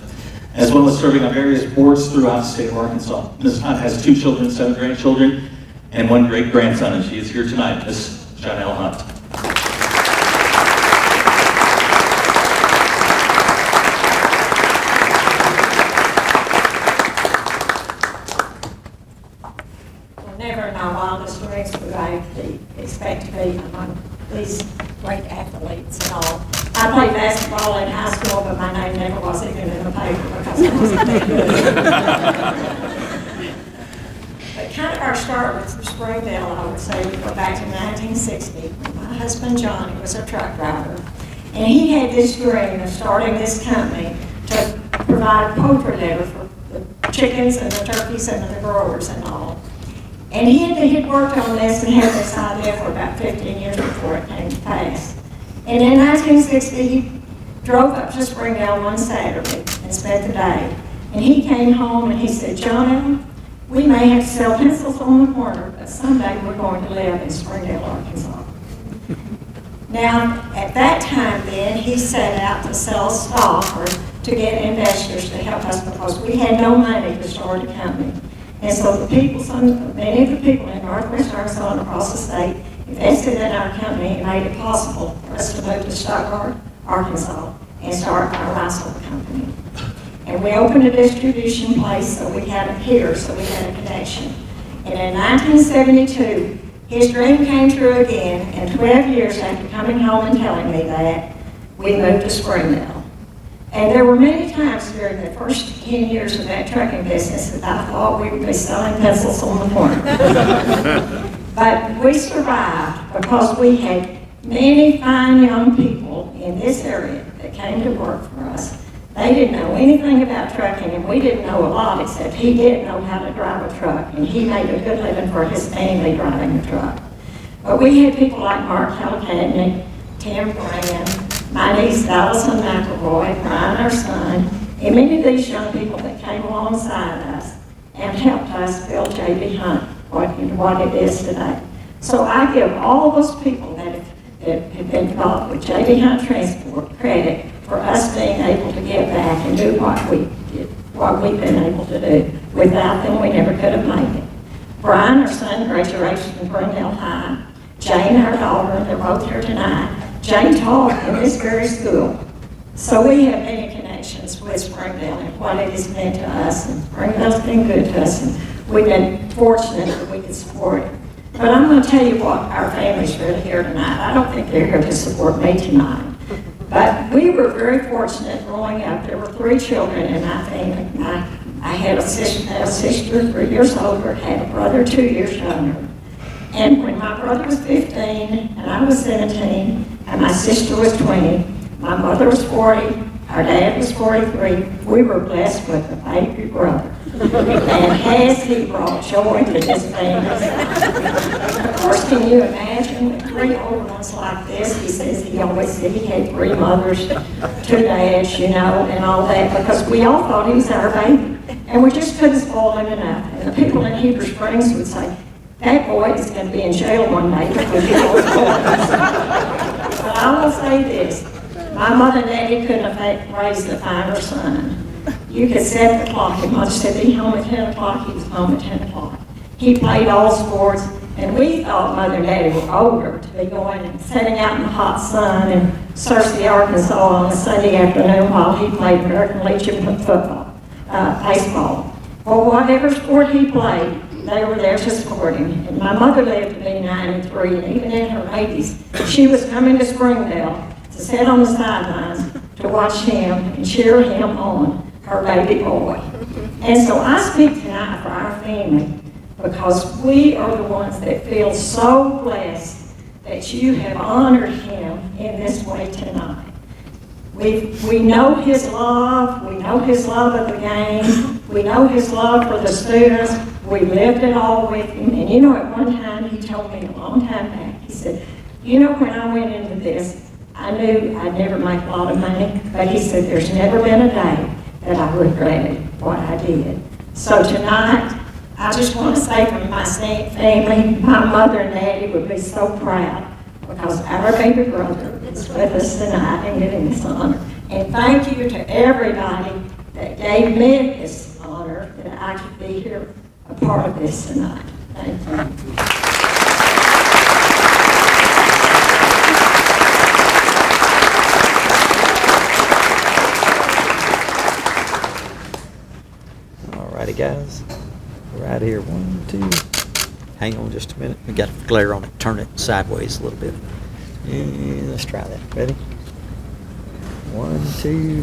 as well as serving on various boards throughout the state of Arkansas. Mrs. Hunt has 2 children, 7 grandchildren, and 1 great-grandson, and she is here tonight, Miss JOHNELLE Hunt. Never in our wildest dreams would I expect to be among these great athletes and all. I played basketball in high school, but my name never was even in the paper because I wasn't that good. But kind of our start with Springdale, I would say, we go back to 1960. My husband Johnny was a truck driver, and he had this dream of starting this company to provide poultry litter for the chickens and the turkeys and the growers and all. And he had worked on this and had this idea for about 15 years before it came to pass. And in 1960, he drove up to Springdale one Saturday and spent the day. And he came home and he said, "JOHNELLE, we may have to sell pencils on the corner, but someday we're going to live in Springdale, Arkansas." Now, at that time then, he set out to sell stock or to get investors to help us because we had no money to start a company. And so many of the people in Northwest Arkansas and across the state invested in our company and made it possible for us to move to Stuttgart, Arkansas, and start our rice hull company. And we opened a distribution place, so we had a peer, so we had a connection. And in 1972, his dream came true again, and 12 years after coming home and telling me that, we moved to Springdale. And there were many times during the first 10 years of that trucking business that I thought we would be selling pencils on the corner. But we survived because we had many fine young people in this area that came to work for us. They didn't know anything about trucking, and we didn't know a lot, except he did know how to drive a truck, and he made a good living for his family driving a truck. But we had people like Mark Halakadnick, Tim Brand, my niece Allison McElroy, Brian, our son, and many of these young people that came alongside us and helped us build J.B. Hunt into what it is today. So I give all those people that have been involved with J.B. Hunt Transport credit for us being able to give back and do what we've been able to do. Without them, we never could have made it. Brian, our son, graduated from Springdale High. Jane, our daughter, they're both here tonight. Jane taught in this very school So we have many connections with Springdale and what it has meant to us, and Springdale's been good to us, and we've been fortunate that we could support it. But I'm going to tell you what, our family's really here tonight. I don't think they're here to support me tonight. But we were very fortunate growing up. There were 3 children in my family. I had a sister 3 years older, had a brother 2 years younger. And when my brother was 15 and I was 17 and my sister was 20, my mother was 40, our dad was 43, we were blessed with a baby brother. And has he brought joy to this family? Of course, can you imagine with 3 older ones like this? He says he always said he had 3 mothers, 2 dads, you know, and all that, because we all thought he was our baby. And we just couldn't spoil him enough. And the people in Heber Springs would say, that boy is going to be in jail one day because he was boys. But I will say this, my mother and daddy couldn't have raised a finer son. You could set the clock. If Mother said be home at 10 o'clock, he was home at 10 o'clock. He played all sports, and we thought Mother and Daddy were older to be going and sitting out in the hot sun in Searcy, Arkansas on a Sunday afternoon while he played American Legion football, baseball. Or whatever sport he played, they were there to support him. And my mother lived to be 93, and even in her 80s, she was coming to Springdale to sit on the sidelines to watch him and cheer him on, her baby boy. And so I speak tonight for our family because we are the ones that feel so blessed that you have honored him in this way tonight. We know his love, we know his love of the game, we know his love for the students, we lived it all with him. And you know, at one time he told me a long time back, he said, you know, when I went into this, I knew I'd never make a lot of money, but he said, there's never been a day that I regretted what I did. So tonight, I just want to say from my family, my mother and daddy would be so proud because our baby brother is with us tonight and getting this honor. And thank you to everybody that gave me this honor that I could be here a part of this tonight. Thank you. Alrighty, guys. Right here, 1, 2. Hang on just a minute. We got a glare on it. Turn it sideways a little bit. And let's try that. Ready? 1, 2.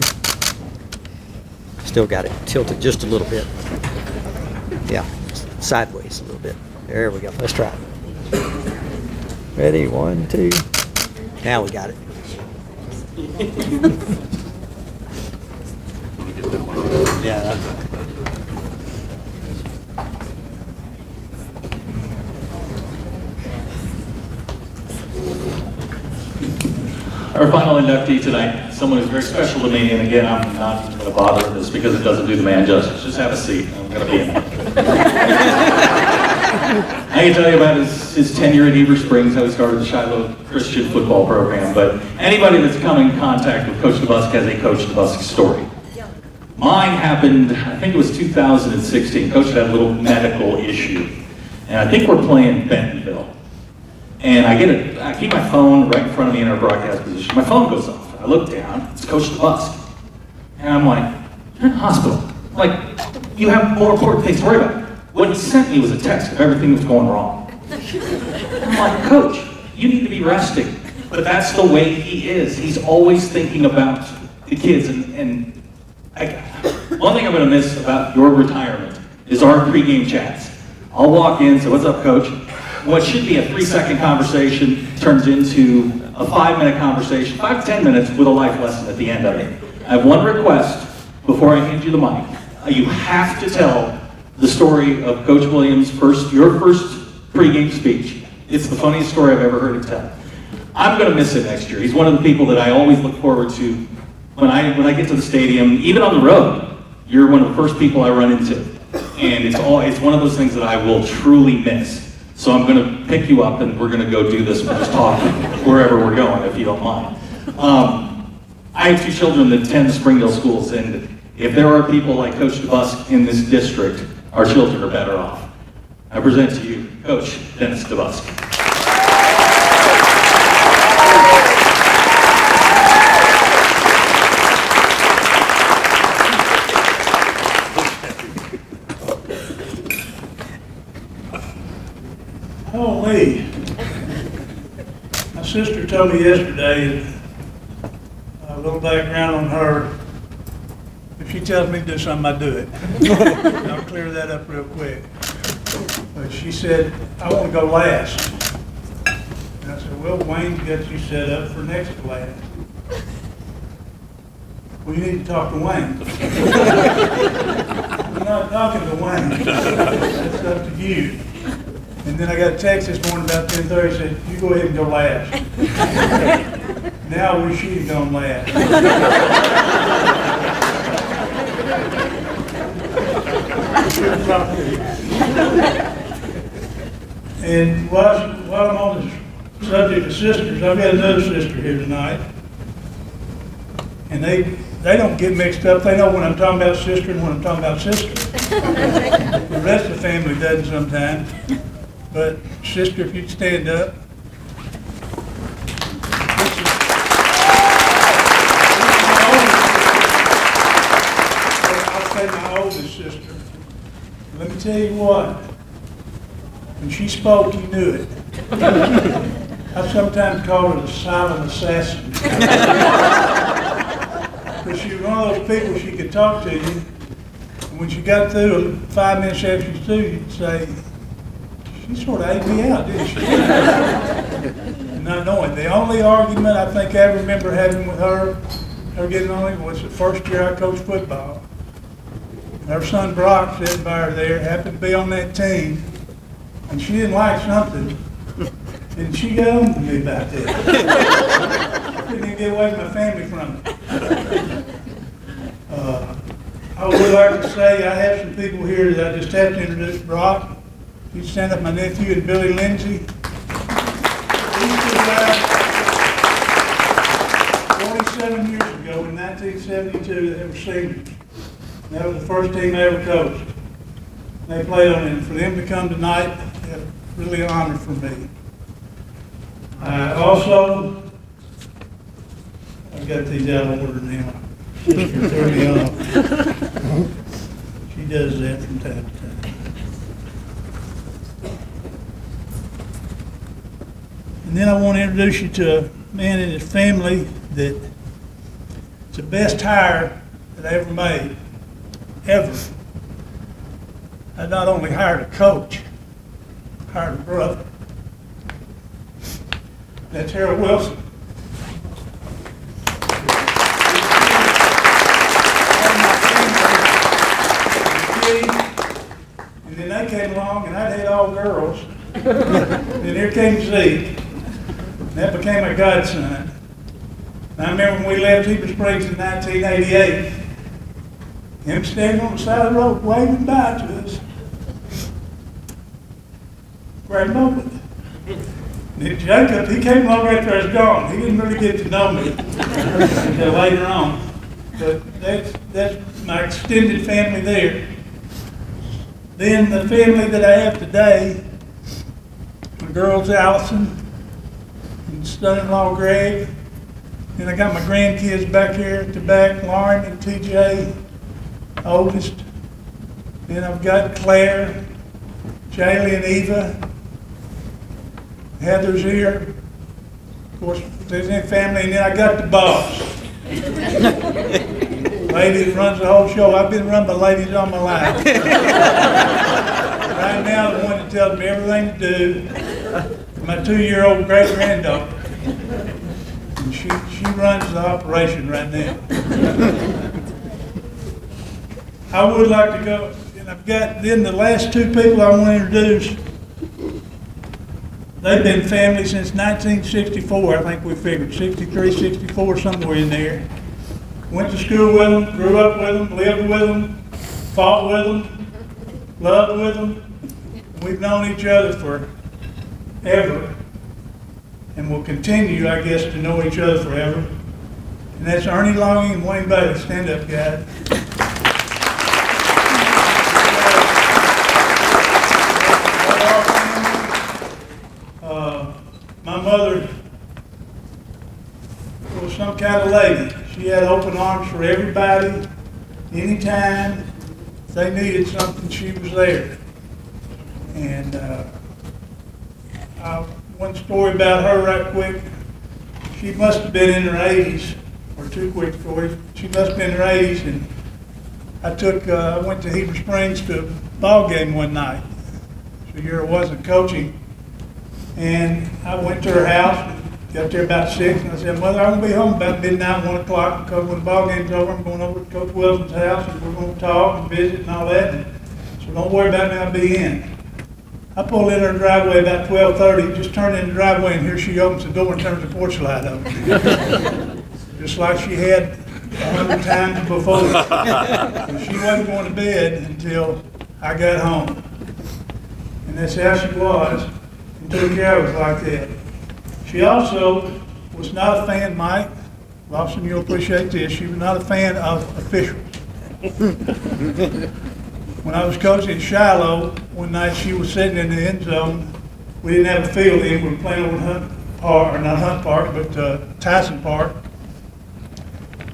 Still got it. Tilt it just a little bit. Yeah, sideways a little bit. There we go. Let's try it. Ready? 1, 2. Now we got it. Yeah. Our final inductee tonight, someone who's very special to me, and again, I'm not going to bother with this because it doesn't do the man justice. Just have a seat. I'm going to be in it. I can tell you about his tenure at Heber Springs, how he started the Shiloh Christian football program, but anybody that's come in contact with Coach DeBusk has a Coach DeBusk story. Mine happened, I think it was 2016. Coach had a little medical issue, and I think we're playing Bentonville. And I keep my phone right in front of me in our broadcast position. My phone goes off. I look down, it's Coach DeBusk. And I'm like, you're in the hospital. I'm like, you have more important things to worry about. What he sent me was a text of everything that was going wrong. I'm like, Coach, you need to be resting. But that's the way he is. He's always thinking about the kids. And one thing I'm going to miss about your retirement is our pregame chats. I'll walk in, say, what's up, Coach? What should be a 3-second conversation turns into a 5-minute conversation, 5 to 10 minutes with a life lesson at the end of it. I have one request before I hand you the mic. You have to tell the story of Coach Williams' your first pregame speech. It's the funniest story I've ever heard him tell. I'm going to miss it next year. He's one of the people that I always look forward to when I get to the stadium, even on the road. You're one of the first people I run into, and it's one of those things that I will truly miss. So I'm going to pick you up, and we're going to go do this and just talk wherever we're going, if you don't mind. I have 2 children that attend Springdale schools, and if there are people like Coach DeBusk in this district, our children are better off. I present to you, Coach Dennis DeBusk. sister told me yesterday, a little background on her. If she tells me to do something, I do it. I'll clear that up real quick. But she said, I want to go last. And I said, well, Wayne's got you set up for next class. Well, you need to talk to Wayne. I'm not talking to Wayne. That's up to you. And then I got a text this morning about 10:30, said, you go ahead and go last. Now I wish she'd gone last. And while I'm on the subject of sisters, I've got another sister here tonight. And they don't get mixed up. They know when I'm talking about sister and when I'm talking about sister. The rest of the family doesn't sometimes. But sister, if you'd stand up. I'll say my oldest sister. Let me tell you what. When she spoke, you knew it. I sometimes call her the silent assassin. But she was one of those people, she could talk to you, and when she got through, 5 minutes after she's through, you'd say, she sort of ate me out, didn't she? And not knowing. The only argument I think I remember having with her getting on it, was the first year I coached football. And her son Brock sitting by her there, happened to be on that team, and she didn't like something, and she got on to me about that. Couldn't even get away from my family from it. I would like to say I have some people here that I just have to introduce. Brock, you stand up, my nephew, and Billy Lindsay. These two guys, 47 years ago in 1972, they were seniors. That was the first team I ever coached. They played on it, and for them to come tonight, it's really an honor for me. Also, I've got these out of order now. Sister threw me off. She does that from time to time. And then I want to introduce you to a man and his family that it's the best hire that I ever made, ever. I not only hired a coach, I hired a brother. That's Harold Wilson. And then they came along, and I'd had all girls. And here came Zeke, and that became my godson. And I remember when we left Heber Springs in 1988, him standing on the side of the road waving bye to us. Great moment. And then Jacob, he came along after I was gone. He didn't really get to know me until later on. But that's my extended family there. Then the family that I have today, my girls Allison and son-in-law Greg. And I got my grandkids back here at the back, Lauren and TJ, oldest. Then I've got Claire, Jaylee and Eva. Heather's here. Of course, there's any family, and then I got the boss. Lady that runs the whole show. I've been run by ladies all my life. Right now, the one that tells me everything to do, my 2-year-old great-granddaughter. And she runs the operation right now. I would like to go, and I've got then the last two people I want to introduce. They've been family since 1964, I think we figured, 63, 64, somewhere in there. Went to school with them, grew up with them, lived with them, fought with them, loved with them. We've known each other forever, and will continue, I guess, to know each other forever. And that's Ernie Longing and Wayne Bailey. Stand up, guys. My mother was some kind of lady. She had open arms for everybody. Anytime they needed something, she was there. And one story about her right quick. she must have been in her 80s, or too quick for you. She must have been in her 80s, and I went to Heber Springs to a ball game one night. So here I wasn't coaching, and I went to her house, got there about 6, and I said, Mother, I'm gonna be home about midnight, 1 o'clock, because when the ball game's over, I'm going over to Coach Wilson's house, and we're gonna talk and visit and all that, and so don't worry about me, I'll be in. I pulled in her driveway about 12:30, just turned in the driveway, and here she opens the door and turns the porch light on. Just like she had 100 times before. And she wasn't going to bed until I got home. And that's how she was, and took care of us like that. She also was not a fan, Mike, Lawson, you'll appreciate this, she was not a fan of officials. When I was coaching in Shiloh, one night she was sitting in the end zone. We didn't have a field in, we were playing over Hunt Park, or not Hunt Park, but Tyson Park.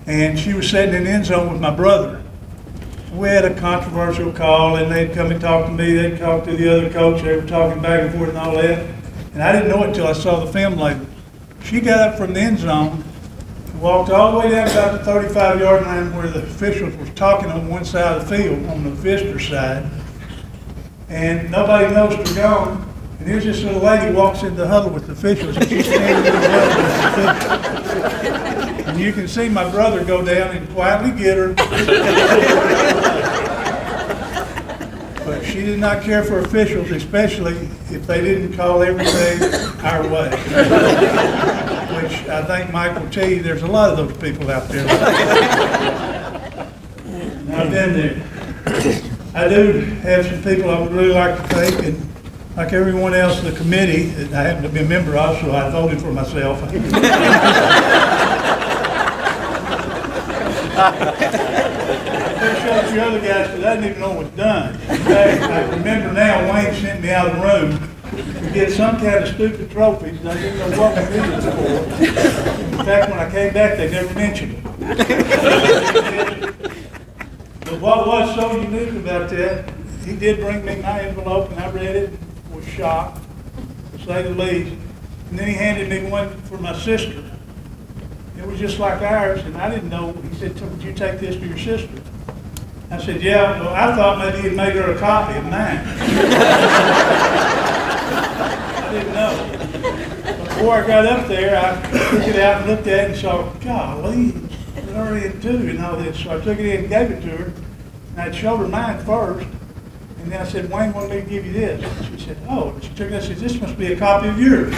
And she was sitting in the end zone with my brother. We had a controversial call, and they'd come and talk to me, they'd talk to the other coach, they were talking back and forth and all that. And I didn't know it until I saw the film later. She got up from the end zone, walked all the way down about the 35-yard line where the officials were talking on one side of the field, on the visitor side. And nobody noticed her gone. And here's this little lady walks in the huddle with the officials, and she's standing in the huddle with the officials. And you can see my brother go down and quietly get her. But she did not care for officials, especially if they didn't call everything our way. Which I think Mike will tell you, there's a lot of those people out there. And I've been there. I do have some people I would really like to thank, and like everyone else in the committee that I happen to be a member of, so I voted for myself. Show the other guys, because I didn't even know it was done. In fact, I remember now Wayne sent me out of the room to get some kind of stupid trophies, and I didn't know what we did it for. In fact, when I came back, they never mentioned it. But what was so unique about that, he did bring me my envelope, and I read it, and was shocked, to say the least. And then he handed me one for my sister. It was just like ours, and I didn't know. He said, "Would you take this to your sister?" I said, "Yeah." Well, I thought maybe he'd made her a copy of mine. I didn't know. Before I got up there, I took it out and looked at it and saw, golly, it's already in two and all this. So I took it in and gave it to her, and I showed her mine first. And then I said, "Wayne wanted me to give you this." And she said, "Oh." She took it and said, "This must be a copy of yours."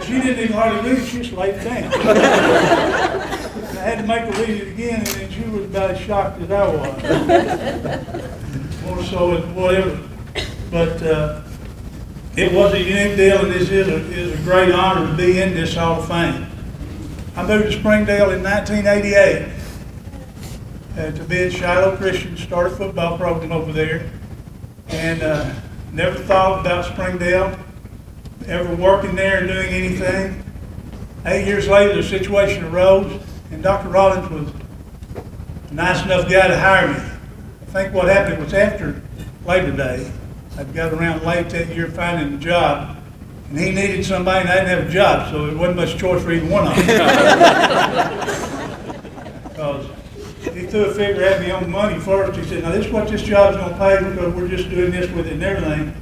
She didn't even hardly read it, she just laid it down. And I had to make her read it again, and then she was about as shocked as I was. More so than whatever. But it was a unique deal, and this is a great honor to be in this Hall of Fame. I moved to Springdale in 1988 to be at Shiloh Christian, start a football program over there, and never thought about Springdale ever working there and doing anything. 8 years later, the situation arose, and Dr. Rollins was a nice enough guy to hire me. I think what happened was after Labor Day, I'd got around late that year finding a job, and he needed somebody, and I didn't have a job, so there wasn't much choice for either one of them. Because he threw a figure at me on money first. He said, "Now this is what this job's going to pay, because we're just doing this with it and everything."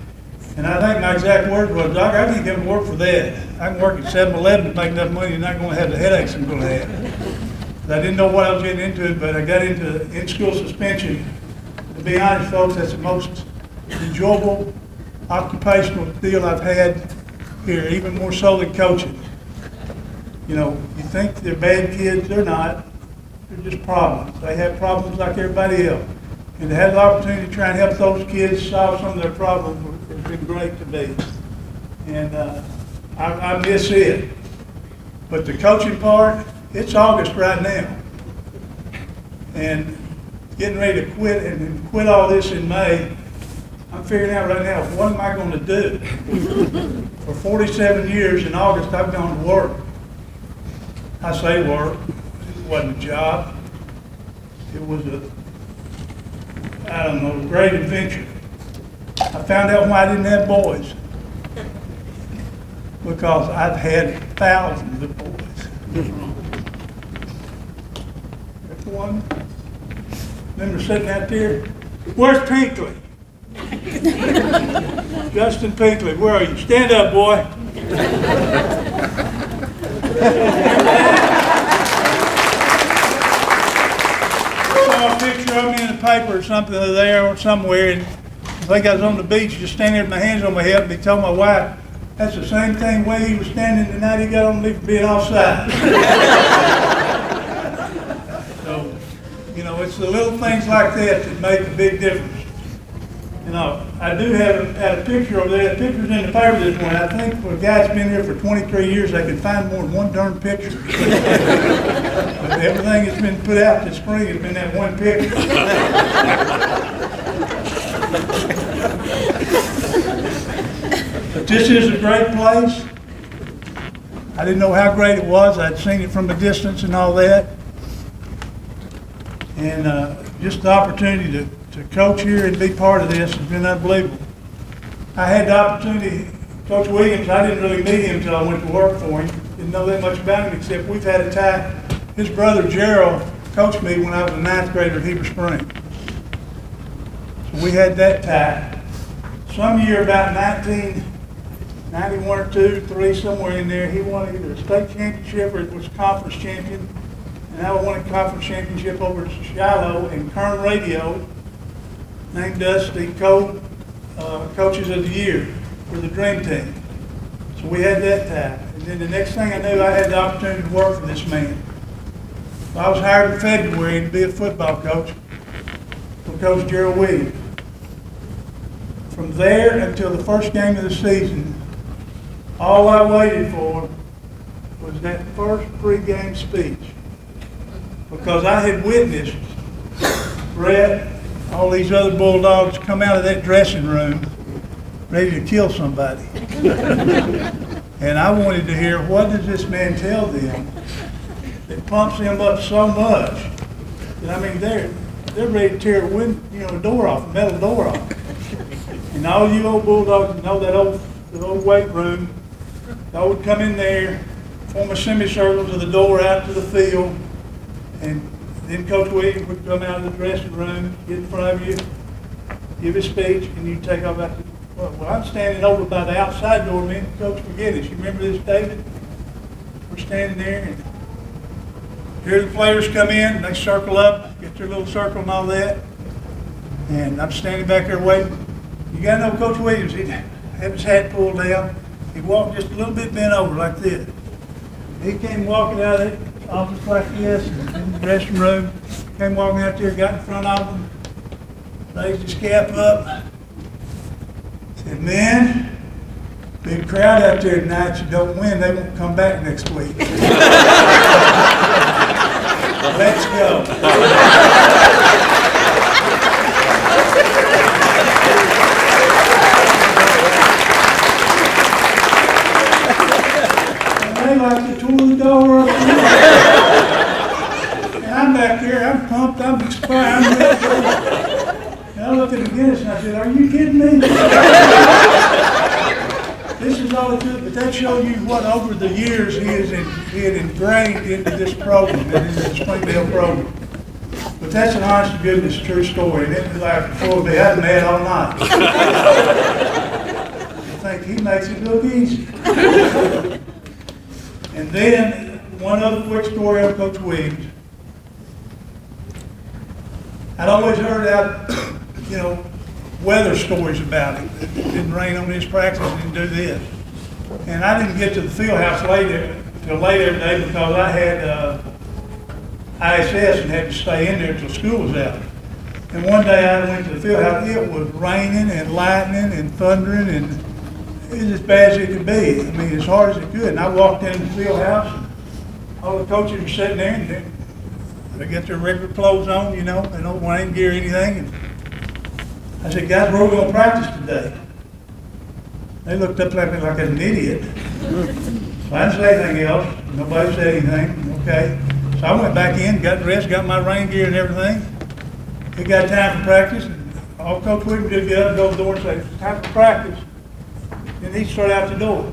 And I think my exact words was, "Doc, I can't come to work for that. I can work at 7-Eleven and make enough money and not going to have the headaches I'm going to have." I didn't know what I was getting into, but I got into in-school suspension. To be honest, folks, that's the most enjoyable occupational deal I've had here, even more so than coaching. You know, you think they're bad kids, they're not. They're just problems. They have problems like everybody else. And to have the opportunity to try and help those kids solve some of their problems has been great to me. And I miss it. But the coaching part, it's August right now. And getting ready to quit and quit all this in May, I'm figuring out right now, what am I going to do? For 47 years in August, I've gone to work. I say work. It wasn't a job. It was a great adventure. I found out why I didn't have boys. because I've had thousands of boys. That's one. Remember sitting out there? Where's Pinkley? Justin Pinkley, where are you? Stand up, boy. Saw a picture of me in the paper or something there or somewhere, and I think I was on the beach just standing there with my hands on my hip, and he told my wife, that's the same thing way he was standing the night he got on me for being offside. So, you know, it's the little things like that that make a big difference. You know, I do have a picture over there. The picture's in the paper this morning. I think for a guy that's been here for 23 years, they could find more than one darn picture. But everything that's been put out this spring has been that one picture. But this is a great place. I didn't know how great it was. I'd seen it from a distance and all that. And just the opportunity to coach here and be part of this has been unbelievable. I had the opportunity, Coach Williams, I didn't really meet him until I went to work for him. Didn't know that much about him, except we've had a tie. His brother Gerald coached me when I was a 9th grader at Heber Springs. So we had that tie. Some year, about 1991 or 2, 3, somewhere in there, he won either a state championship or it was conference champion. And I won a conference championship over at Shiloh, and Karns Radio named us the coaches of the year for the Dream Team. So we had that tie. And then the next thing I knew, I had the opportunity to work for this man. So I was hired in February to be a football coach for Coach Gerald Williams. From there until the first game of the season, all I waited for was that first pregame speech. Because I had witnessed Brett, all these other Bulldogs come out of that dressing room ready to kill somebody. And I wanted to hear, what does this man tell them that pumps them up so much that, I mean, they're ready to tear a door off, a metal door off. And all you old Bulldogs know that old weight room, I would come in there, form a semicircle to the door out to the field, and then Coach Williams would come out of the dressing room, get in front of you, give a speech, and you take off out the, well, I'm standing over by the outside door, me and Coach McGinnis. You remember this, David? We're standing there, and here the players come in, and they circle up, get their little circle and all that. And I'm standing back there waiting. You gotta know Coach Williams, he'd have his hat pulled down. He'd walk just a little bit bent over like this. He came walking out of it, office like this, in the dressing room, came walking out there, got in front of them, raised his cap up, said, man, big crowd out there tonight, you don't win, they won't come back next week. Let's go. They like to tour the door up there. And I'm back there, I'm pumped, I'm inspired, I'm ready to go. And I looked at McGinnis and I said, are you kidding me? This is all it took, but that shows you what over the years he had ingrained into this program, into the Springdale program. But that's an honest to goodness true story, and it was like before me, I've been mad all night. I think he makes it look easy. And then, one other quick story on Coach Williams. I'd always heard out, weather stories about him. It didn't rain on his practice, it didn't do this. And I didn't get to the field house till late every day because I had ISS and had to stay in there until school was out. And one day I went to the field house, it was raining and lightning and thundering, and it was as bad as it could be. I mean, as hard as it could. And I walked into the field house, and all the coaches were sitting there, and they got their regular clothes on, they don't rain gear or anything. And I said, guys, where are we going to practice today? They looked up at me like an idiot. So I didn't say anything else. Nobody said anything. Okay. So I went back in, got dressed, got my rain gear and everything. We got time for practice. And all Coach Williams did, get up, go to the door and say, it's time for practice. Then he'd start out the door.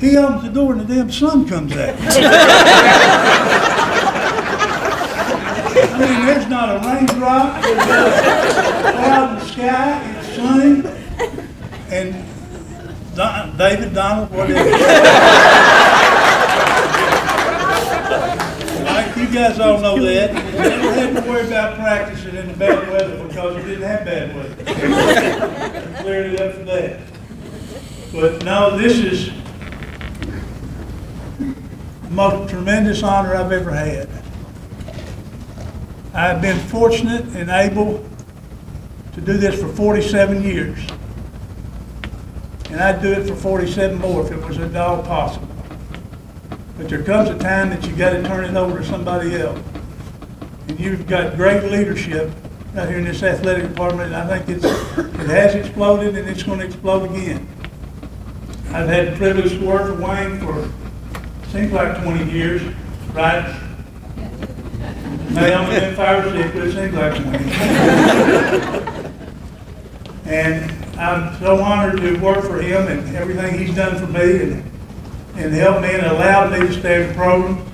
He opens the door and the damn sun comes out. I mean, there's not a raindrop, there's not a cloud in the sky, it's sunny. And David, Donald, whatever. Right, you guys all know that. You never had to worry about practicing in the bad weather because you didn't have bad weather. Cleared it up for that. But no, this is the most tremendous honor I've ever had. I've been fortunate and able to do this for 47 years. And I'd do it for 47 more if it was at all possible. But there comes a time that you got to turn it over to somebody else. And you've got great leadership out here in this athletic department, and I think it has exploded and it's going to explode again. I've had the privilege to work for Wayne for, seems like 20 years, right? May only been 5 or 6, but it seems like 20. And I'm so honored to work for him and everything he's done for me and helped me and allowed me to stay in the program.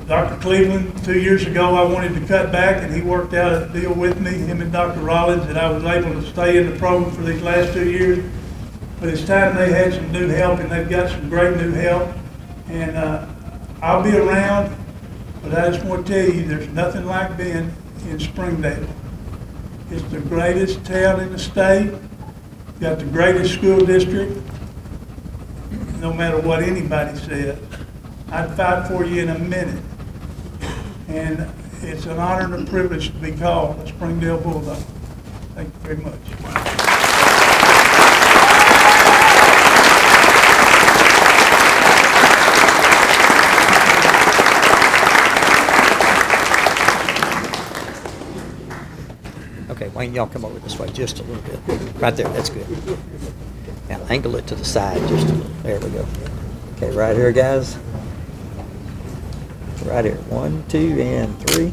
Dr. Cleveland, 2 years ago, I wanted to cut back, and he worked out a deal with me, him and Dr. Rollins, that I was able to stay in the program for these last 2 years. But it's time they had some new help, and they've got some great new help. And I'll be around, but I just want to tell you, there's nothing like being in Springdale. It's the greatest town in the state, got the greatest school district, no matter what anybody says. I'd fight for you in a minute. And it's an honor and a privilege to be called a Springdale Bulldog. Thank you very much. Okay, Wayne, y'all come over this way just a little bit. Right there, that's good. Now angle it to the side just a little. There we go. Okay, right here, guys. Right here. 1, 2, and 3.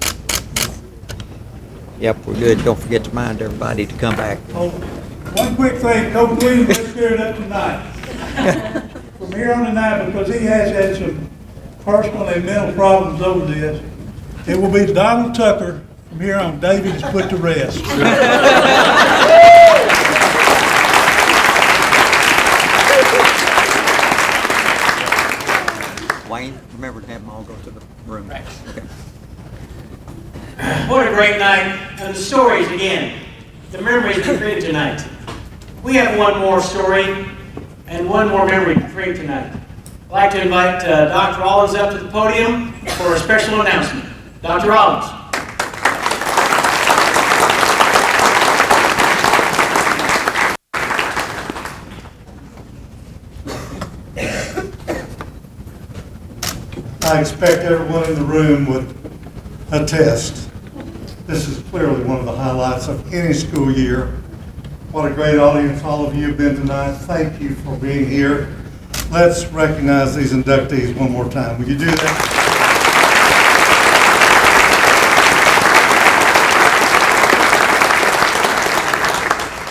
Yep, we're good. Don't forget to remind everybody to come back. Oh, one quick thing, Coach Williams, let's clear it up tonight. From here on tonight, because he has had some personal and mental problems over this, it will be Donald Tucker. From here on, David is put to rest. Wayne, remember to have them all go to the room. Right. Okay. What a great night. And the stories again, the memories we created tonight. We have one more story and one more memory to create tonight. I'd like to invite Dr. Rollins up to the podium for a special announcement. Dr. Rollins. I expect everyone in the room would attest. This is clearly one of the highlights of any school year. What a great audience all of you have been tonight. Thank you for being here. Let's recognize these inductees one more time. Will you do that?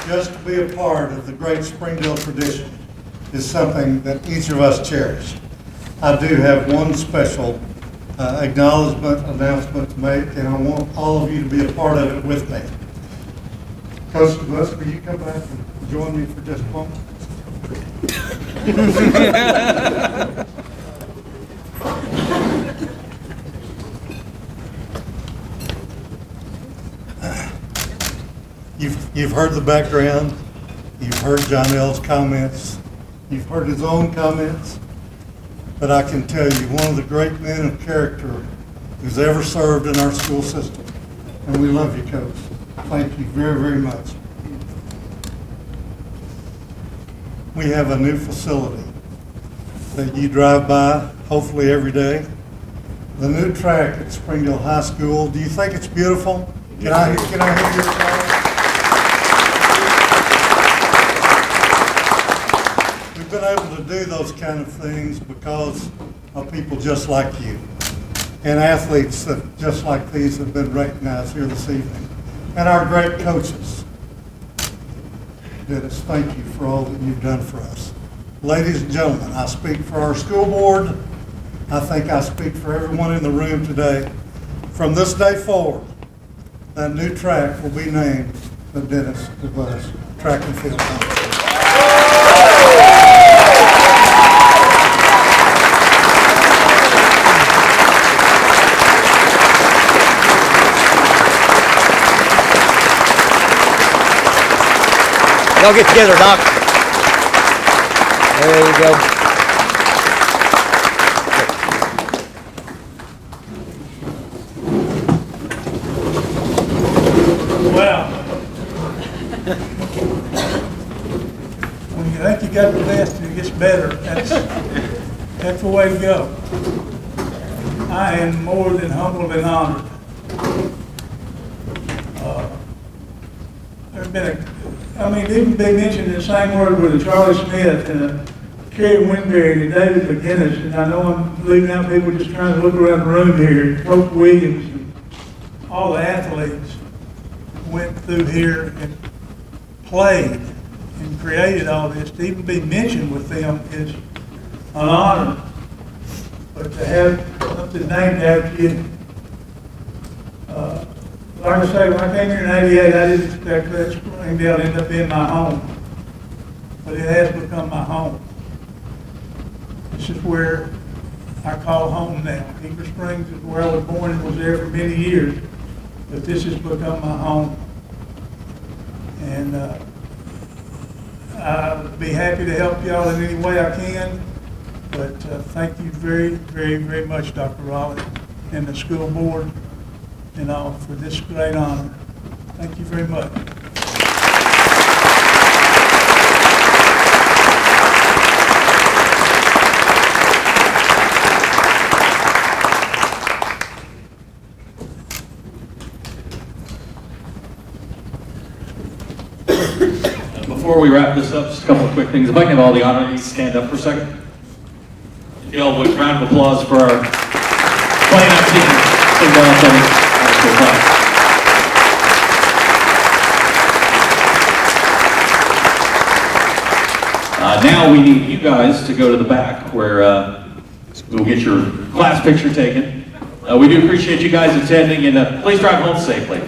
Just to be a part of the great Springdale tradition is something that each of us cherish. I do have one special acknowledgement announcement to make, and I want all of you to be a part of it with me. Coach DeBusk, will you come back and join me for just a moment? You've heard the background, you've heard JOHNELLE's comments, you've heard his own comments. But I can tell you, one of the great men of character who's ever served in our school system. And we love you, Coach. Thank you very, very much. We have a new facility that you drive by, hopefully every day. The new track at Springdale High School. Do you think it's beautiful? Can I hear your applause? We've been able to do those kind of things because of people just like you and athletes that just like these have been recognized here this evening, and our great coaches. Dennis, thank you for all that you've done for us. Ladies and gentlemen, I speak for our school board. I think I speak for everyone in the room today. From this day forward, that new track will be named the Dennis DeBusk Track and Field Competition. Y'all get together, Doc. There you go. Well, when you think you got the best and it gets better, that's the way to go. I am more than humbled and honored. There's been even been mentioned in the same word with Charlie Smith and Kerry Winberry and David McGinnis, and I know I'm leaving out people just trying to look around the room here, Coach Williams, and all the athletes went through here and played and created all this. To even be mentioned with them is an honor. But to have something named after you, like I say, when I came here in '88, I didn't expect that Springdale to end up being my home. But it has become my home. This is where I call home now. Heber Springs is where I was born and was there for many years. But this has become my home. And I'll be happy to help y'all in any way I can. But thank you very, very, very much, Dr. Raleigh, and the school board and all for this great honor. Thank you very much. Before we wrap this up, just a couple of quick things. If I can have all the honorees stand up for a second. If y'all would, round of applause for our playing up team. Now we need you guys to go to the back where we'll get your class picture taken. We do appreciate you guys attending, and please drive home safely.